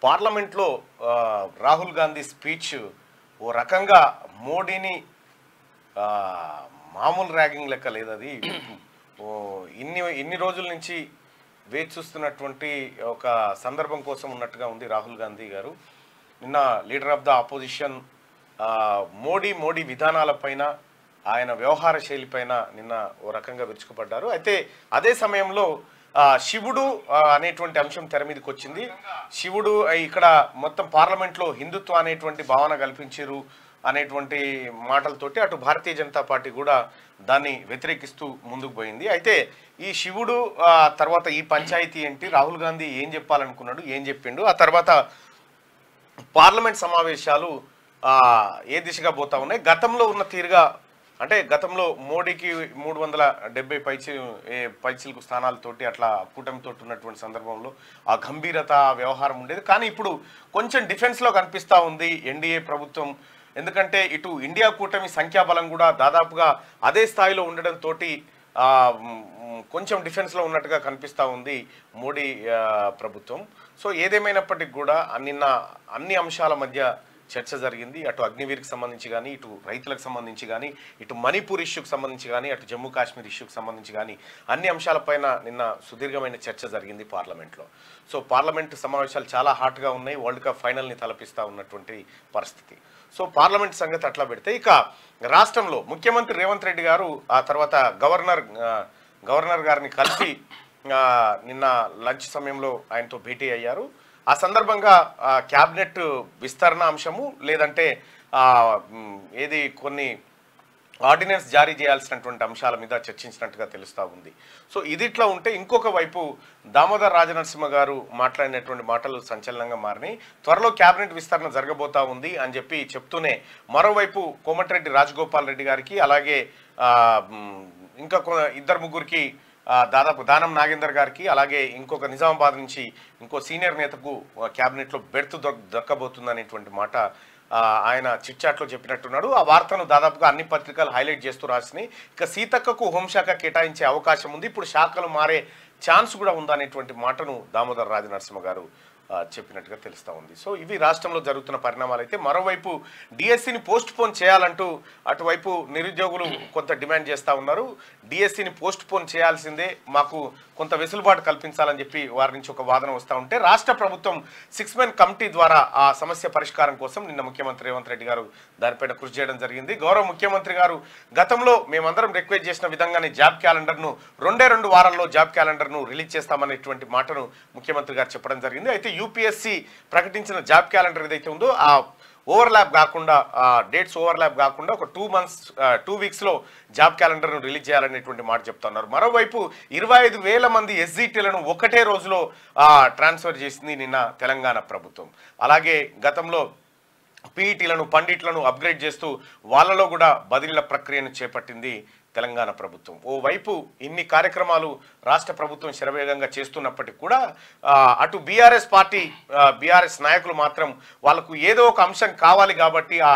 పార్లమెంట్లో రాహుల్ గాంధీ స్పీచ్ ఓ రకంగా మోడీని మామూలు ర్యాగింగ్ లెక్క లేదు. అది ఇన్ని రోజుల నుంచి వేచి చూస్తున్నటువంటి ఒక సందర్భం కోసం ఉన్నట్టుగా ఉంది రాహుల్ గాంధీ గారు. నిన్న leader of the opposition Modi విధానాలపైన ఆయన వ్యవహార శైలిపైన నిన్న ఓ రకంగా విరుచుకుపడ్డారు. అయితే అదే సమయంలో శివుడు అనేటువంటి అంశం తెర మీదకి వచ్చింది. శివుడు ఇక్కడ మొత్తం పార్లమెంట్లో హిందుత్వ అనేటువంటి భావన కల్పించారు అనేటువంటి మాటలతోటి అటు భారతీయ జనతా పార్టీ కూడా దాన్ని వ్యతిరేకిస్తూ ముందుకు పోయింది. అయితే ఈ శివుడు తర్వాత ఈ పంచాయతీ ఏంటి, రాహుల్ గాంధీ ఏం చెప్పాలనుకున్నాడు, ఏం చెప్పిండు, ఆ తర్వాత పార్లమెంట్ సమావేశాలు ఏ దిశగా పోతా ఉన్నాయి, గతంలో ఉన్న తీరుగా అంటే గతంలో మోడీకి 370 పైచిలకు స్థానాలతోటి అట్లా కూటమితో ఉన్నటువంటి సందర్భంలో ఆ గంభీరత వ్యవహారం ఉండేది. కానీ ఇప్పుడు కొంచెం డిఫెన్స్లో కనిపిస్తూ ఉంది ఎన్డీఏ ప్రభుత్వం. ఎందుకంటే ఇటు ఇండియా కూటమి సంఖ్యాబలం కూడా దాదాపుగా అదే స్థాయిలో ఉండడంతో కొంచెం డిఫెన్స్లో ఉన్నట్టుగా కనిపిస్తూ ఉంది మోడీ ప్రభుత్వం. సో ఏదేమైనప్పటికీ కూడా నిన్న అన్ని అంశాల మధ్య చర్చ జరిగింది. అటు అగ్నివీర్కి సంబంధించి కానీ, ఇటు రైతులకు సంబంధించి కానీ, ఇటు మణిపూర్ ఇష్యూకి సంబంధించి కానీ, అటు జమ్మూ కాశ్మీర్ ఇష్యూకి సంబంధించి కానీ అన్ని అంశాలపైన నిన్న సుదీర్ఘమైన చర్చ జరిగింది పార్లమెంట్లో. సో పార్లమెంట్ సమావేశాలు చాలా హాట్గా ఉన్నాయి. వరల్డ్ కప్ ఫైనల్ని తలపిస్తూ ఉన్నటువంటి పరిస్థితి. సో పార్లమెంట్ సంగతి అట్లా పెడితే ఇక రాష్ట్రంలో ముఖ్యమంత్రి రేవంత్ రెడ్డి గారు ఆ తర్వాత గవర్నర్ గారిని కలిసి నిన్న లంచ్ సమయంలో ఆయనతో భేటీ అయ్యారు. ఆ సందర్భంగా క్యాబినెట్ విస్తరణ అంశము లేదంటే ఏది కొన్ని ఆర్డినెన్స్ జారీ చేయాల్సినటువంటి అంశాల మీద చర్చించినట్టుగా తెలుస్తూ ఉంది. సో ఇది ఇట్లా ఉంటే ఇంకొక వైపు దామోదర్ రాజనరసింహ గారు మాట్లాడినటువంటి మాటలు సంచలనంగా మారినాయి. త్వరలో క్యాబినెట్ విస్తరణ జరగబోతా ఉంది అని చెప్పి చెప్తూనే మరోవైపు కోమటిరెడ్డి రాజగోపాల్ రెడ్డి గారికి అలాగే ఇంకా ఇద్దరు ముగ్గురికి దాదాపు దానం నాగేందర్ గారికి అలాగే ఇంకొక నిజామాబాద్ నుంచి ఇంకో సీనియర్ నేతకు క్యాబినెట్లో బెర్త్ దక్కబోతుంది అనేటువంటి మాట ఆయన చిట్చాట్లో చెప్పినట్టున్నాడు. ఆ వార్తను దాదాపుగా అన్ని పత్రికలు హైలైట్ చేస్తూ రాసినాయి. ఇక సీతక్కకు హోంశాఖ కేటాయించే అవకాశం ఉంది, ఇప్పుడు శాఖలు మారే ఛాన్స్ కూడా ఉందనేటువంటి మాటను దామోదర్ రాజనరసింహ గారు చెప్పినట్టుగా తెలుస్తూ ఉంది. సో ఇవి రాష్ట్రంలో జరుగుతున్న పరిణామాలు. అయితే మరోవైపు డిఎస్సిని పోస్ట్ పోన్ చేయాలంటూ అటువైపు నిరుద్యోగులు కొంత డిమాండ్ చేస్తూ ఉన్నారు. డిఎస్సిని పోస్ట్ పోన్ చేయాల్సిందే, మాకు కొంత వెసులుబాటు కల్పించాలని చెప్పి వారి నుంచి ఒక వాదన వస్తూ ఉంటే రాష్ట్ర ప్రభుత్వం 6 మెన్ కమిటీ ద్వారా ఆ సమస్య పరిష్కారం కోసం నిన్న ముఖ్యమంత్రి రేవంత్ రెడ్డి గారు దానిపైన కృషి చేయడం జరిగింది. గౌరవ ముఖ్యమంత్రి గారు గతంలో మేమందరం రిక్వెస్ట్ చేసిన విధంగానే జాబ్ క్యాలెండర్ను 2 వారాల్లో జాబ్ క్యాలెండర్ను రిలీజ్ చేస్తామనేటువంటి మాటను ముఖ్యమంత్రి గారు చెప్పడం జరిగింది. అయితే యూపీఎస్సీ ప్రకటించిన జాబ్ క్యాలెండర్ ఏదైతే ఉందో ఆ ఓవర్లాప్ కాకుండా డేట్స్ ఓవర్లాప్ కాకుండా ఒక 2 వీక్స్లో జాబ్ క్యాలెండర్ను రిలీజ్ చేయాలనేటువంటి మాట చెప్తున్నారు. మరోవైపు 25,000 మంది ఎస్జిటీలను ఒకటే రోజులో ట్రాన్స్ఫర్ చేసింది నిన్న తెలంగాణ ప్రభుత్వం. అలాగే గతంలో పీఈటీలను పండిట్లను అప్గ్రేడ్ చేస్తూ వాళ్ళలో కూడా బదిలీల ప్రక్రియను చేపట్టింది తెలంగాణ ప్రభుత్వం. ఓవైపు ఇన్ని కార్యక్రమాలు రాష్ట్ర ప్రభుత్వం శరవేగంగా చేస్తున్నప్పటికీ కూడా అటు బీఆర్ఎస్ నాయకులు మాత్రం వాళ్ళకు ఏదో ఒక అంశం కావాలి కాబట్టి ఆ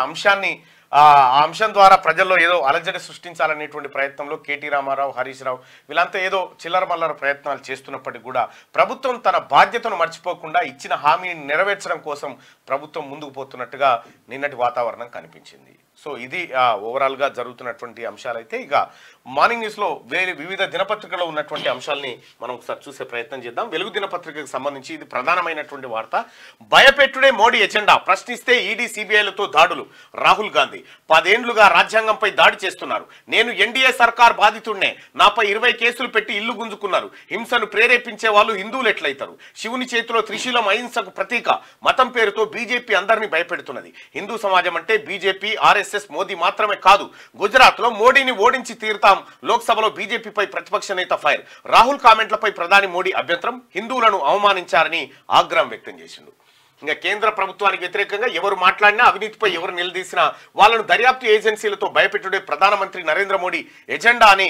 అంశం ద్వారా ప్రజల్లో ఏదో అలజడి సృష్టించాలనేటువంటి ప్రయత్నంలో కేటీ రామారావు, హరీష్ రావు వీళ్ళంతా ఏదో చిల్లర మల్లర ప్రయత్నాలు చేస్తున్నప్పటికీ కూడా ప్రభుత్వం తన బాధ్యతను మర్చిపోకుండా ఇచ్చిన హామీని నెరవేర్చడం కోసం ప్రభుత్వం ముందుకు పోతున్నట్టుగా నిన్నటి వాతావరణం కనిపించింది. సో ఇది ఓవరాల్గా జరుగుతున్నటువంటి అంశాలైతే ఇక మార్నింగ్ న్యూస్లో వివిధ దినపత్రికల్లో ఉన్నటువంటి అంశాలని మనం ఒకసారి చూసే ప్రయత్నం చేద్దాం. వెలుగు దినపత్రికకు సంబంధించి ఇది ప్రధానమైనటువంటి వార్త. భయపెట్టుడే మోడీ ఎజెండా, ప్రశ్నిస్తే ఈడీ సిబిఐలతో దాడులు. రాహుల్ గాంధీ 10 ఏళ్లుగా రాజ్యాంగంపై దాడి చేస్తున్నారు. నేను ఎన్డీఏ సర్కార్ బాధితుడినే, నాపై 20 కేసులు పెట్టి ఇల్లు గుంజుకున్నారు. హింసను ప్రేరేపించే వాళ్ళు హిందువులు ఎట్లయితారు? శివుని చేతిలో త్రిశూలం అహింసకు ప్రతీక. మతం పేరుతో బీజేపీ అందరినీ భయపెడుతున్నది. హిందూ సమాజం అంటే బీజేపీ, ఆర్ఎస్ఎస్, మోదీ మాత్రమే కాదు. గుజరాత్ లో మోడీని ఓడించి తీరుతాం. లోక్సభలో బీజేపీపై ప్రతిపక్ష నేత ఫైర్. రాహుల్ కామెంట్లపై ప్రధాని మోడీ అభ్యంతరం. హిందువులను అవమానించారని ఆగ్రహం వ్యక్తం చేసిండు. ఇంకా కేంద్ర ప్రభుత్వానికి వ్యతిరేకంగా ఎవరు మాట్లాడినా, అవినీతిపై ఎవరు నిలదీసినా వాళ్ళను దర్యాప్తు ఏజెన్సీలతో భయపెట్టుడే ప్రధానమంత్రి నరేంద్ర మోడీ ఎజెండా అని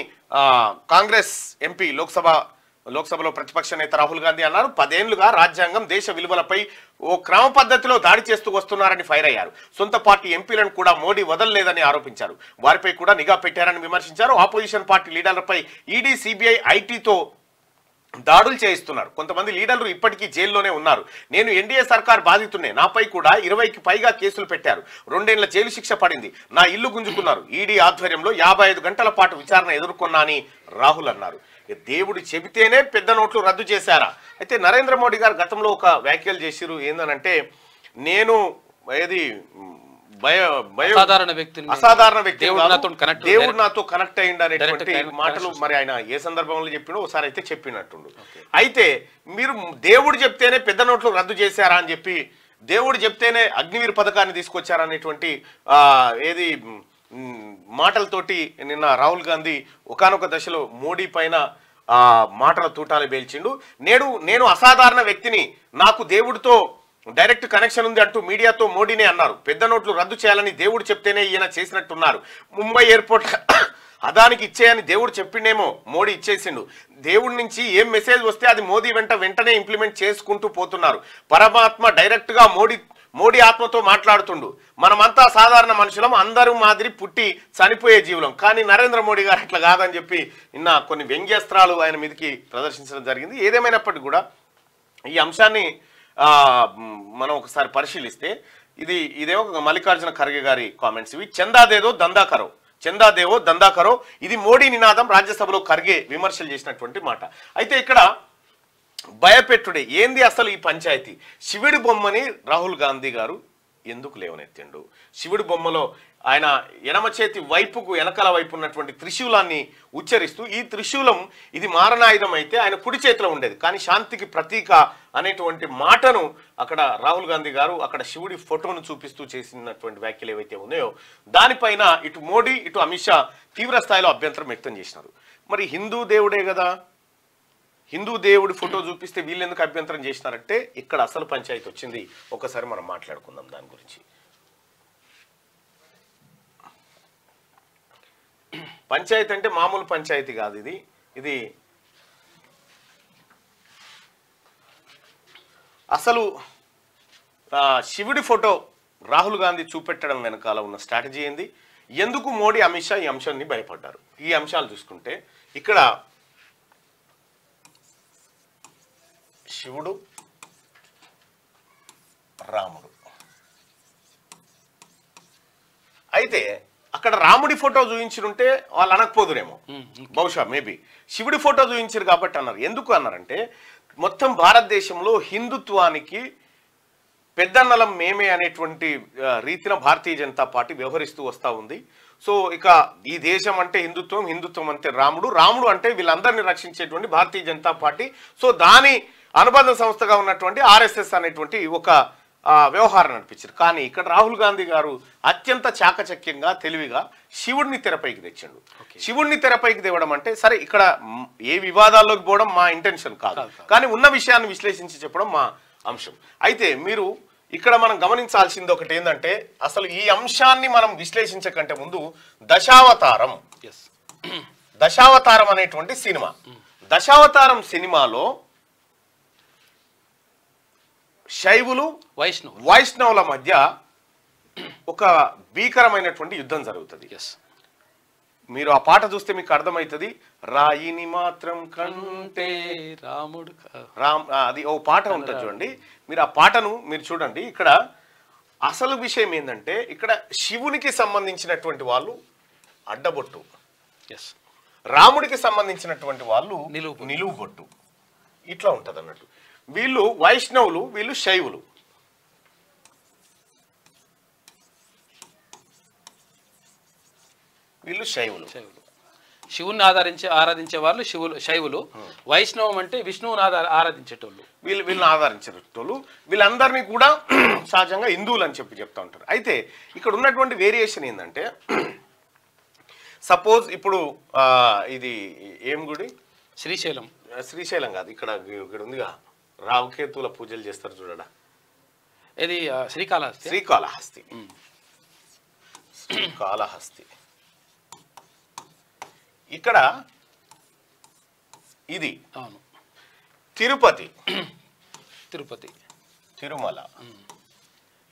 కాంగ్రెస్ ఎంపీ లోక్సభలో ప్రతిపక్ష నేత రాహుల్ గాంధీ అన్నారు. 10 ఏళ్లుగా రాజ్యాంగం, దేశ విలువలపై ఓ క్రమ పద్ధతిలో దాడి చేస్తూ వస్తున్నారని ఫైర్ అయ్యారు. సొంత పార్టీ ఎంపీలను కూడా మోడీ వదలలేదని ఆరోపించారు. వారిపై కూడా నిఘా పెట్టారని విమర్శించారు. ఆపోజిషన్ పార్టీ లీడర్లపై ఈడీ, సిబిఐ, ఐటీతో దాడులు చేయిస్తున్నారు. కొంతమంది లీడర్లు ఇప్పటికీ జైల్లోనే ఉన్నారు. నేను ఎన్డీఏ సర్కార్ బాధితున్నే, నాపై కూడా 20కి పైగా కేసులు పెట్టారు. 2 ఏళ్ల జైలు శిక్ష పడింది. నా ఇల్లు గుంజుకున్నారు. ఈడీ ఆధ్వర్యంలో 55 గంటల పాటు విచారణ ఎదుర్కొన్నా అని రాహుల్ అన్నారు. దేవుడు చెబితేనే పెద్ద నోట్లు రద్దు చేశారా? అయితే నరేంద్ర మోడీ గారు గతంలో ఒక వ్యాఖ్యలు చేసిరు. ఏందనంటే, నేను ఏది అసాధారణ వ్యక్తి, దేవుడు నాతో కనెక్ట్ అయ్యిండు అనేటువంటి మాటలు మరి ఆయన ఏ సందర్భంలో చెప్పినో ఒకసారి అయితే చెప్పినట్టుండు. అయితే మీరు దేవుడు చెప్తేనే పెద్ద నోట్లు రద్దు చేశారా అని చెప్పి, దేవుడు చెప్తేనే అగ్నివీర్ పథకాన్ని తీసుకొచ్చారనేటువంటి ఏది మాటలతోటి నిన్న రాహుల్ గాంధీ ఒకానొక దశలో మోడీ పైన మాటల తూటాలు పేల్చిండు. నేను అసాధారణ వ్యక్తిని, నాకు దేవుడితో డైరెక్ట్ కనెక్షన్ ఉంది అంటూ మీడియాతో మోడీనే అన్నారు. పెద్ద నోట్లు రద్దు చేయాలని దేవుడు చెప్తేనే ఈయన చేసినట్టున్నారు. ముంబై ఎయిర్పోర్ట్ అదానికి ఇచ్చేయని దేవుడు చెప్పిండేమో, మోడీ ఇచ్చేసిండు. దేవుడి నుంచి ఏం మెసేజ్ వస్తే అది మోదీ వెంటనే ఇంప్లిమెంట్ చేసుకుంటూ పోతున్నారు. పరమాత్మ డైరెక్ట్ గా మోడీ ఆత్మతో మాట్లాడుతుండు. మనమంతా సాధారణ మనుషులం, అందరూ మాదిరి పుట్టి చనిపోయే జీవులం. కానీ నరేంద్ర మోడీ గారు అట్లా కాదని చెప్పి నిన్న కొన్ని వ్యంగ్యాస్త్రాలు ఆయన మీదకి ప్రదర్శించడం జరిగింది. ఏదేమైనప్పటికీ కూడా ఈ అంశాన్ని మనం ఒకసారి పరిశీలిస్తే ఇదేమో మల్లికార్జున ఖర్గే గారి కామెంట్స్. ఇవి చందాదేదో దందా కరో, ఇది మోడీ నినాదం. రాజ్యసభలో ఖర్గే విమర్శలు చేసినటువంటి మాట. అయితే ఇక్కడ భయపెట్టుడే ఏంది అసలు ఈ పంచాయతీ? శివుడి బొమ్మని రాహుల్ గాంధీ గారు ఎందుకు లేవనెత్తిండు? శివుడి బొమ్మలో ఆయన ఎడమ చేతి వైపుకు వెనకాల వైపు ఉన్నటువంటి త్రిశూలాన్ని ఉచ్చరిస్తూ, ఈ త్రిశూలం ఇది మారణాయుధం అయితే ఆయన కుడి చేతిలో ఉండేది, కానీ శాంతికి ప్రతీక అనేటువంటి మాటను అక్కడ రాహుల్ గాంధీ గారు అక్కడ శివుడి ఫోటోను చూపిస్తూ చేసినటువంటి వ్యాఖ్యలు ఏవైతే ఉన్నాయో దానిపైన ఇటు మోడీ ఇటు అమిత్ షా తీవ్ర స్థాయిలో అభ్యంతరం వ్యక్తం చేసినారు. మరి హిందూ దేవుడే కదా, హిందూ దేవుడి ఫోటో చూపిస్తే వీళ్ళు ఎందుకు అభ్యంతరం చేసినారంటే ఇక్కడ అసలు పంచాయతీ వచ్చింది. ఒకసారి మనం మాట్లాడుకుందాం దాని గురించి. పంచాయతీ అంటే మామూలు పంచాయతీ కాదు. ఇది అసలు శివుడి ఫోటో రాహుల్ గాంధీ చూపెట్టడం వెనకాల ఉన్న స్ట్రాటజీ ఏంది? ఎందుకు మోడీ అమిత్ షా ఈ అంశాన్ని భయపడ్డారు? ఈ అంశాలు చూసుకుంటే ఇక్కడ శివుడు, రాముడు. అయితే అక్కడ రాముడి ఫోటో చూపించుంటే వాళ్ళు అనకపోదురేమో, బహుశా మేబీ శివుడి ఫోటో చూపించారు కాబట్టి అన్నారు. ఎందుకు అన్నారంటే మొత్తం భారతదేశంలో హిందుత్వానికి పెద్దన్నలం మేమే అనేటువంటి రీతిన భారతీయ జనతా పార్టీ వ్యవహరిస్తూ వస్తూ ఉంది. సో ఇక ఈ దేశం అంటే హిందుత్వం, హిందుత్వం అంటే రాముడు, రాముడు అంటే వీళ్ళందరినీ రక్షించేటువంటి భారతీయ జనతా పార్టీ. సో దాని అనుబంధ సంస్థగా ఉన్నటువంటి ఆర్ఎస్ఎస్ అనేటువంటి ఒక వ్యవహారం నడిపించారు. కానీ ఇక్కడ రాహుల్ గాంధీ గారు అత్యంత చాకచక్యంగా తెలివిగా శివుడిని తెరపైకి తెచ్చిండు. శివుడిని తెరపైకి తేవడం అంటే సరే, ఇక్కడ ఏ వివాదాల్లోకి పోవడం మా ఇంటెన్షన్ కాదు, కానీ ఉన్న విషయాన్ని విశ్లేషించి చెప్పడం మా అంశం. అయితే మీరు ఇక్కడ మనం గమనించాల్సింది ఒకటి ఏంటంటే, అసలు ఈ అంశాన్ని మనం విశ్లేషించకంటే ముందు దశావతారం అనేటువంటి సినిమా, దశావతారం సినిమాలో శైవులు వైష్ణవుల మధ్య ఒక భీకరమైనటువంటి యుద్ధం జరుగుతుంది. మీరు ఆ పాట చూస్తే మీకు అర్థమవుతుంది. రాయిని మాత్రం కంటే రాముడు అది ఓ పాట ఉంటుంది చూడండి. మీరు ఆ పాటను మీరు చూడండి. ఇక్కడ అసలు విషయం ఏంటంటే, ఇక్కడ శివునికి సంబంధించినటువంటి వాళ్ళు అడ్డబొట్టు, రాముడికి సంబంధించినటువంటి వాళ్ళు నిలువు బొట్టు, ఇట్లా ఉంటది అన్నట్టు. వీళ్ళు వైష్ణవులు, వీళ్ళు శైవులు. శివుని ఆరాధించే వాళ్ళు శైవులు. వైష్ణవం అంటే విష్ణువుని ఆరాధించేటోళ్ళు, వీళ్ళని ఆరాధించేటోళ్ళు. వీళ్ళందరినీ కూడా సహజంగా హిందువులు అని చెప్తా ఉంటారు. అయితే ఇక్కడ ఉన్నటువంటి వేరియేషన్ ఏంటంటే, సపోజ్ ఇప్పుడు ఇది ఏం గుడి? శ్రీశైలం కాదు, ఇక్కడ ఉందిగా రావుకేతుల పూజలు చేస్తారు చూడడా, ఇది శ్రీకాళహస్తి. ఇక్కడ ఇది తిరుపతి, తిరుమల,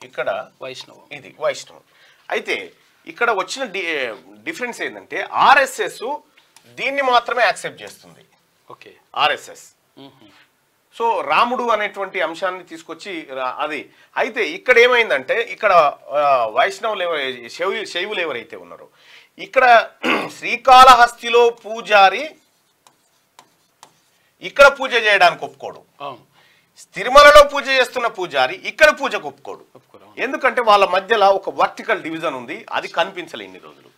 ఇక్కడ వైష్ణవం, ఇది వైష్ణవం. అయితే ఇక్కడ వచ్చిన డిఫరెన్స్ ఏంటంటే, ఆర్ఎస్ఎస్ దీన్ని మాత్రమే యాక్సెప్ట్ చేస్తుంది. ఆర్ఎస్ఎస్ సో రాముడు అనేటువంటి అంశాన్ని తీసుకొచ్చి అది అయితే ఇక్కడ ఏమైందంటే ఇక్కడ వైష్ణవులు శైవులు ఎవరైతే ఉన్నారో ఇక్కడ శ్రీకాళహస్తిలో పూజారి ఇక్కడ పూజ చేయడానికి ఒప్పుకోడు, తిరుమలలో పూజ చేస్తున్న పూజారి ఇక్కడ పూజకు ఒప్పుకోడు. ఎందుకంటే వాళ్ళ మధ్యలో ఒక వర్టికల్ డివిజన్ ఉంది, అది కనిపించలే ఇన్ని రోజులు.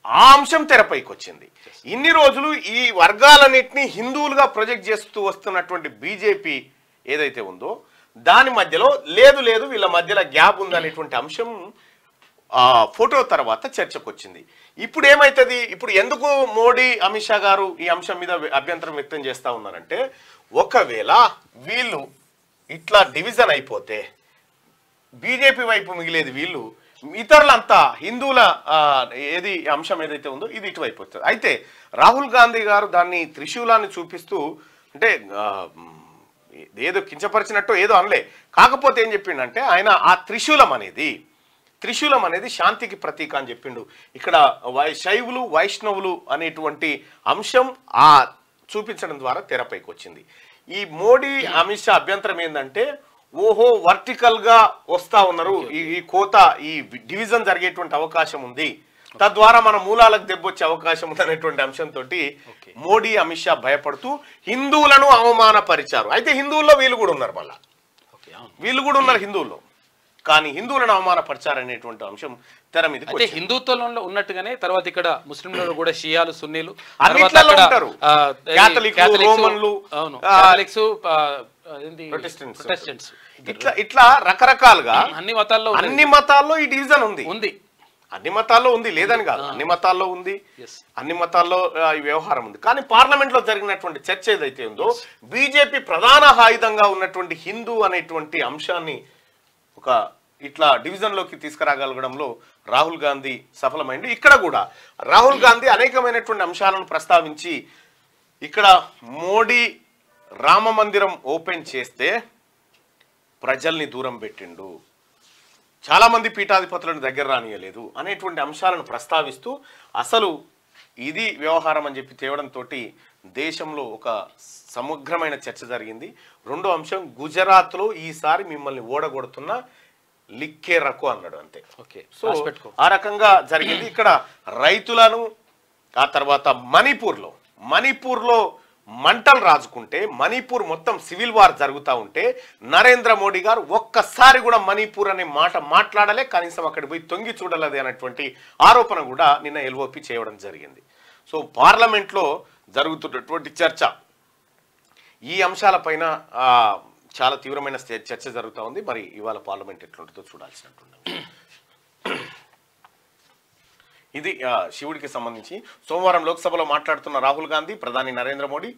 ఆ అంశం తెరపైకి వచ్చింది. ఇన్ని రోజులు ఈ వర్గాలన్నింటినీ హిందువులుగా ప్రొజెక్ట్ చేస్తూ వస్తున్నటువంటి బీజేపీ ఏదైతే ఉందో దాని మధ్యలో లేదు లేదు వీళ్ళ మధ్యలో గ్యాప్ ఉందనేటువంటి అంశం ఫోటో తర్వాత చర్చకు వచ్చింది. ఇప్పుడు ఏమైతుంది, ఇప్పుడు ఎందుకు మోడీ అమిత్ షా గారు ఈ అంశం మీద అభ్యంతరం వ్యక్తం చేస్తూ ఉన్నారంటే ఒకవేళ వీళ్ళు ఇట్లా డివిజన్ అయిపోతే బీజేపీ వైపు మిగిలేది వీళ్ళు, ఇతరులంతా హిందువుల ఏది అంశం ఏదైతే ఉందో ఇది ఇటువైపు వస్తుంది. అయితే రాహుల్ గాంధీ గారు దాన్ని త్రిశూలాన్ని చూపిస్తూ అంటే ఏదో కించపరిచినట్టు ఏదో అనలే, కాకపోతే ఏం చెప్పిండంటే ఆయన ఆ త్రిశూలం అనేది శాంతికి ప్రతీక అని చెప్పిండు. ఇక్కడ శైవులు వైష్ణవులు అనేటువంటి అంశం ఆ చూపించడం ద్వారా తెరపైకి వచ్చింది. ఈ మోడీ అమిత్ షా అభ్యంతరం ఏంటంటే ఓహో వర్టికల్ గా వస్తా ఉన్నారు, ఈ కోత ఈ డివిజన్ జరిగేటువంటి అవకాశం ఉంది, తద్వారా మన మూలాలకు దెబ్బొచ్చే అవకాశం ఉంది అనేటువంటి అంశంతో మోడీ అమిత్ షా భయపడుతూ హిందువులను అవమానపరిచారు. అయితే హిందువుల్లో వీళ్ళు కూడా ఉన్నారు, మళ్ళా వీళ్ళు కూడా ఉన్నారు హిందువుల్లో, కానీ హిందువులను అవమానపరిచారనేటువంటి అంశం తెర మీద. అంటే హిందుత్వంలో ఉన్నట్టుగానే తర్వాత ఇక్కడ ముస్లింలు కూడా షియాలు సున్నీలు ఇట్లా రకరకాలుగా అన్ని మతాల్లో ఈ డివిజన్ ఉంది, అన్ని మతాల్లో ఉంది లేదని కాదు, అన్ని మతాల్లో ఉంది, అన్ని మతాల్లో ఈ వ్యవహారం ఉంది. కానీ పార్లమెంట్ లో జరిగినటువంటి చర్చ ఏదైతే ఉందో బీజేపీ ప్రధాన ఆయుధంగా ఉన్నటువంటి హిందూ అనేటువంటి అంశాన్ని ఒక ఇట్లా డివిజన్ లోకి తీసుకురాగలగడంలో రాహుల్ గాంధీ సఫలమైంది. ఇక్కడ కూడా రాహుల్ గాంధీ అనేకమైనటువంటి అంశాలను ప్రస్తావించి ఇక్కడ మోడీ రామ మందిరం ఓపెన్ చేస్తే ప్రజల్ని దూరం పెట్టిండు, చాలా మంది పీఠాధిపతులను దగ్గర రానియలేదు అనేటువంటి అంశాలను ప్రస్తావిస్తూ అసలు ఇది వ్యవహారం అని చెప్పి తేవడంతో దేశంలో ఒక సమగ్రమైన చర్చ జరిగింది. రెండో అంశం గుజరాత్లో ఈసారి మిమ్మల్ని ఓడగొడుతున్న లిక్కే రకో అన్నాడు, అంతే. సో ఆ రకంగా జరిగింది. ఇక్కడ రైతులను ఆ తర్వాత మణిపూర్లో మంటలు రాజుకుంటే మణిపూర్ మొత్తం సివిల్ వార్ జరుగుతూ ఉంటే నరేంద్ర మోడీ గారు ఒక్కసారి కూడా మణిపూర్ అనే మాట మాట్లాడలే, కనీసం అక్కడికి పోయి తొంగి చూడలేదు అనేటువంటి ఆరోపణ కూడా నిన్న ఎల్ఓపి చేయడం జరిగింది. సో పార్లమెంట్లో జరుగుతున్నటువంటి చర్చ ఈ అంశాలపైన చాలా తీవ్రమైన చర్చ జరుగుతూ ఉంది. మరి ఇవాళ పార్లమెంట్ ఎట్లుంటుందో చూడాల్సినట్టుంది. ఇది శివుడికి సంబంధించి సోమవారం లోక్సభలో మాట్లాడుతున్న రాహుల్ గాంధీ, ప్రధాని నరేంద్ర మోడీ,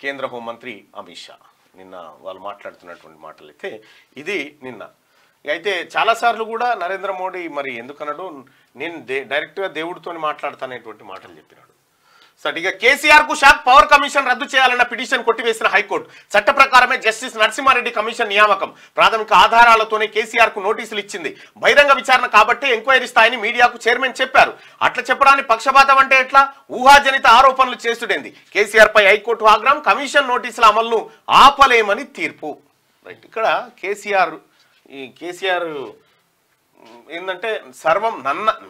కేంద్ర హోంమంత్రి అమిత్ షా నిన్న వాళ్ళు మాట్లాడుతున్నటువంటి మాటలు అయితే ఇది నిన్న. అయితే చాలాసార్లు కూడా నరేంద్ర మోడీ మరి ఎందుకన్నాడు, నేను డైరెక్ట్గా దేవుడితో మాట్లాడతానేటువంటి మాటలు చెప్పినాడు. ఇక కేసీఆర్ కు షాక్, పవర్ కమిషన్ రద్దు చేయాలన్న పిటిషన్ కొట్టివేసిన హైకోర్టు. చట్ట ప్రకారమే జస్టిస్ నరసింహారెడ్డి కమిషన్ నియామకం. ప్రాథమిక ఆధారాలతోనే కేసీఆర్ కు నోటీసులు ఇచ్చింది. బహిరంగ విచారణ కాబట్టి ఎంక్వైరీ స్థాయిని మీడియాకు చైర్మన్ చెప్పారు. అట్లా చెప్పడానికి పక్షపాతం అంటే ఎట్లా, ఊహాజనిత ఆరోపణలు చేసుడేంది. కేసీఆర్ పై హైకోర్టు ఆగ్రహం, కమిషన్ నోటీసుల అమలును ఆపలేమని తీర్పు. రైట్, ఇక్కడ కేసీఆర్ ఏంటంటే సర్వం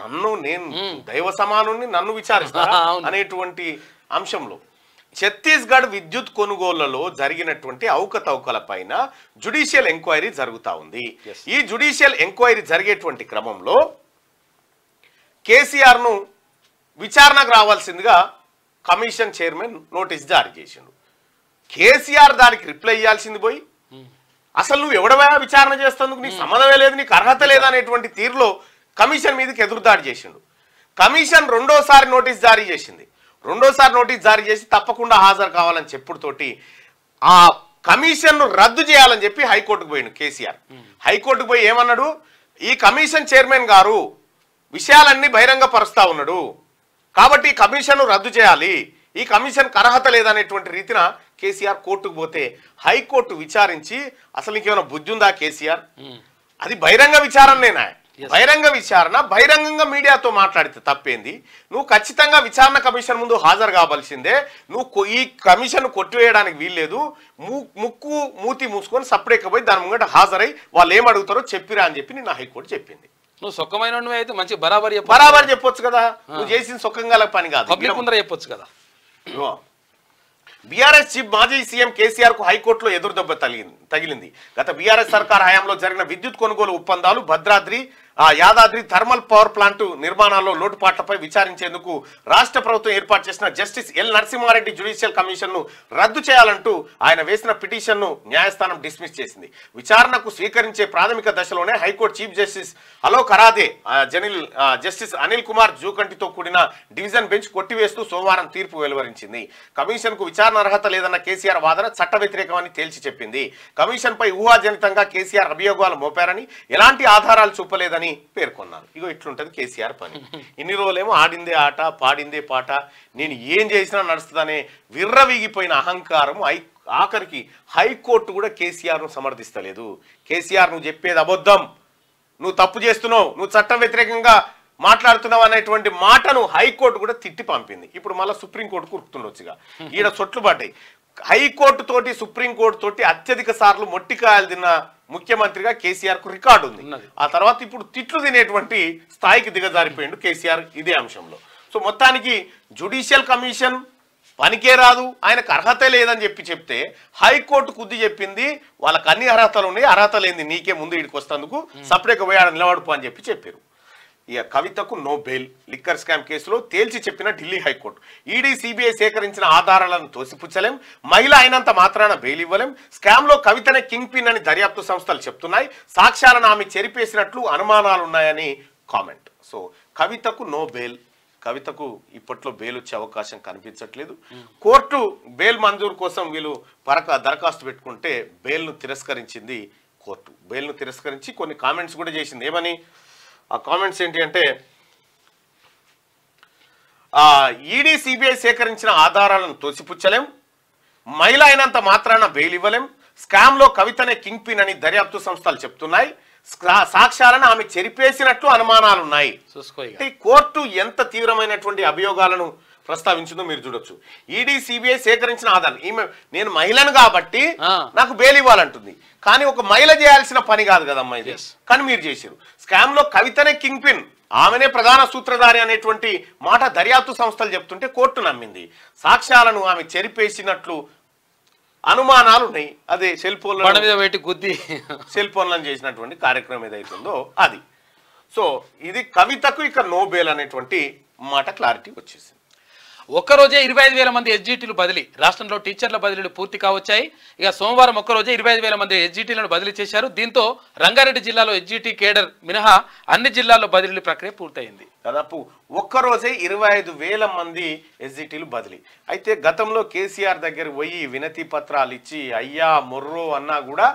నన్ను నేను దైవ సమానుని నన్ను విచారిస్తారా అనేటువంటి అంశంలో ఛత్తీస్గఢ్ విద్యుత్ కొనుగోళ్లలో జరిగినటువంటి అవకతవకల పైన జ్యుడిషియల్ ఎంక్వైరీ జరుగుతూ ఉంది. ఈ జ్యుడిషియల్ ఎంక్వైరీ జరిగేటువంటి క్రమంలో కేసీఆర్ ను విచారణకు రావాల్సిందిగా కమిషన్ చైర్మన్ నోటీస్ జారీ చేసిండు. కేసీఆర్ దానికి రిప్లై ఇవ్వాల్సింది పోయి అసలు నువ్వు ఎవడవా విచారణ చేస్తేందుకు, నీకు సంబంధమే లేదు, నీకు అర్హత లేదనేటువంటి తీరులో కమిషన్ మీదకి ఎదురుదాడి చేసిండు. కమిషన్ రెండోసారి నోటీస్ జారీ చేసింది. రెండోసారి నోటీస్ జారీ చేసి తప్పకుండా హాజరు కావాలని చెప్పుడుతోటి ఆ కమిషన్ను రద్దు చేయాలని చెప్పి హైకోర్టుకు పోయిండు కేసీఆర్. హైకోర్టుకు పోయి ఏమన్నాడు, ఈ కమిషన్ చైర్మన్ గారు విషయాలన్నీ బహిరంగపరుస్తా ఉన్నాడు కాబట్టి కమిషన్ను రద్దు చేయాలి, ఈ కమిషన్ అర్హత లేదనేటువంటి రీతిన కేసీఆర్ కోర్టుకు పోతే హైకోర్టు విచారించి అసలు నీకేమైనా బుద్ధి ఉందా కేసీఆర్, అది బహిరంగ విచారణనేనా, బహిరంగ విచారణ బహిరంగంగా మీడియాతో మాట్లాడితే తప్పేంది? నువ్వు ఖచ్చితంగా విచారణ కమిషన్ ముందు హాజరు కావాల్సిందే. నువ్వు ఈ కమిషన్ కొట్టివేయడానికి వీల్లేదు. ముక్కు మూతి మూసుకొని సపరేట్గా పోయి దాని ముంగట హాజరై వాళ్ళు ఏం అడుగుతారో చెప్పిరా అని చెప్పి నిన్న హైకోర్టు చెప్పింది. నువ్వు సొక్కమైన అయితే మంచి బరాబర్ చెప్పొచ్చు కదా. నువ్వు చేసిన సొక్కంగా పని కాదు, పబ్లిక్ ముందర చెప్పొచ్చు కదా. బీఆర్ఎస్ చీఫ్ మాజీ సీఎం కేసీఆర్ కు హైకోర్టులో ఎదురుదెబ్బ తగిలింది. గత బీఆర్ఎస్ సర్కార్ హయాంలో జరిగిన విద్యుత్ కొనుగోలు ఒప్పందాలు, Bhadradri Yadadri thermal power plant నిర్మాణాల్లో లోటుపాట్లపై విచారించేందుకు రాష్ట్ర ప్రభుత్వం ఏర్పాటు చేసిన justice L Narasimhareddy judicial commission ను రద్దు చేయాలంటూ ఆయన వేసిన పిటిషన్ ను న్యాయస్థానం డిస్మిస్ చేసింది. విచారణకు స్వీకరించే ప్రాథమిక దశలోనే high court chief justice Alok Aradhe justice Anil Kumar జూకంటితో కూడిన డివిజన్ బెంచ్ కొట్టివేస్తూ సోమవారం తీర్పు వెలువరించింది. కమిషన్ కు విచారణ అర్హత లేదన్న కేసీఆర్ వాదన చట్ట వ్యతిరేకమని తేల్చి చెప్పింది. కమిషన్ పై ఊహాజనితంగా కేసీఆర్ అభియోగాలు మోపారని, ఎలాంటి ఆధారాలు చూపలేదని పేర్కొన్నారు. ఇగో ఇట్లుంటది కేసీఆర్ పని. ఇన్ని రోజులేమో ఆడిందే ఆట పాడిందే పాట, నేను ఏం చేసినా నడుస్తుందనే విర్రవీగిపోయిన అహంకారం ఆఖరికి హైకోర్టు కూడా కేసీఆర్ ను సమర్థిస్తలేదు. కేసీఆర్ నువ్వు చెప్పేది అబద్ధం, నువ్వు తప్పు చేస్తున్నావు, నువ్వు చట్టం వ్యతిరేకంగా మాట్లాడుతున్నావు అనేటువంటి మాటను హైకోర్టు కూడా తిట్టి పంపింది. ఇప్పుడు మళ్ళీ సుప్రీంకోర్టు కురుకుతుండొచ్చుగా. ఈడ చొట్లు పడ్డాయి. హైకోర్టు తోటి సుప్రీంకోర్టు తోటి అత్యధిక సార్లు మొట్టికాయలు తిన్న ముఖ్యమంత్రిగా కేసీఆర్ కు రికార్డు ఉంది. ఆ తర్వాత ఇప్పుడు తిట్లు తినేటువంటి స్థాయికి దిగజారిపోయిండు కేసీఆర్ ఇదే అంశంలో. సో మొత్తానికి జ్యుడిషియల్ కమిషన్ పనికే రాదు, ఆయనకు అర్హత లేదని చెప్తే హైకోర్టు కుద్ది చెప్పింది వాళ్ళకి అన్ని అర్హతలు ఉన్నాయి, అర్హత లేని నీకే ముందు ఇడికి వస్తేందుకు సపరేట్గా పోయి ఆడ నిలబడుపు అని చెప్పారు. ఇక కవితకు నో బెయిల్. లిక్కర్ స్కామ్ కేసులో తేల్చి చెప్పిన ఢిల్లీ హైకోర్టు, ఈడీ సిబిఐ సేకరించిన ఆధారాలను తోసిపుచ్చలేం, మహిళ అయినంత మాత్రాన బెయిల్ ఇవ్వలేం, స్కామ్ లో కవితనే కింగ్ పిన్ అని దర్యాప్తు సంస్థలు చెప్తున్నాయి, సాక్ష్యాలను ఆమె చెరిపేసినట్లు అనుమానాలున్నాయని కామెంట్. సో కవితకు నో బెయిల్. కవితకు ఇప్పట్లో బెయిల్ వచ్చే అవకాశం కనిపించట్లేదు. కోర్టు బెయిల్ మంజూరు కోసం వీళ్ళు దరఖాస్తు పెట్టుకుంటే బెయిల్ను తిరస్కరించింది కోర్టు. బెయిల్ను తిరస్కరించి కొన్ని కామెంట్స్ కూడా చేసింది. ఏమని ఆ కామెంట్స్ ఏంటి అంటే, ఈడీ సిబిఐ సేకరించిన ఆధారాలను తోసిపుచ్చలేం, మహిళ అయినంత మాత్రాన బెయిల్ ఇవ్వలేం, స్కామ్ లో కవితనే కింగ్ పిన్ అని దర్యాప్తు సంస్థలు చెప్తున్నాయి, సాక్ష్యాలను ఆమె చెరిపేసినట్లు అనుమానాలున్నాయి. కోర్టు ఎంత తీవ్రమైనటువంటి అభియోగాలను ప్రస్తావించిందో మీరు చూడొచ్చు. ఈడీ సిబిఐ సేకరించిన ఆధారం, ఈమె నేను మహిళను కాబట్టి నాకు బెయిల్ ఇవ్వాలంటుంది, కానీ ఒక మహిళ చేయాల్సిన పని కాదు కదమ్మా ఇది, కానీ మీరు చేశారు. స్కామ్ లో కవితనే కింగ్ పిన్, ఆమెనే ప్రధాన సూత్రధారి అనేటువంటి మాట దర్యాప్తు సంస్థలు చెప్తుంటే కోర్టు నమ్మింది. సాక్ష్యాలను ఆమె చెరిపేసినట్లు అనుమానాలు ఉన్నాయి. అదే సెల్ ఫోన్లను చేసినటువంటి కార్యక్రమం ఏదైతుందో అది. సో ఇది కవితకు ఇక నో బెయిల్ అనేటువంటి మాట క్లారిటీ వచ్చేసింది. ఒక్కరోజే 25,000 మంది ఎస్జిటీలు బదిలీ. రాష్ట్రంలో టీచర్ల బదిలీలు పూర్తి కావచ్చాయి. ఇక సోమవారం ఒక్కరోజే 25,000 మంది ఎస్జిటీలను బదిలీ చేశారు. దీంతో రంగారెడ్డి జిల్లాలో ఎస్జిటి కేడర్ మినహా అన్ని జిల్లాల్లో బదిలీ ప్రక్రియ పూర్తయింది. దాదాపు ఒక్కరోజే 25,000 మంది ఎస్జిటీలు బదిలీ. అయితే గతంలో కేసీఆర్ దగ్గర పోయి వినతి పత్రాలు ఇచ్చి అయ్యా మొర్రో అన్నా కూడా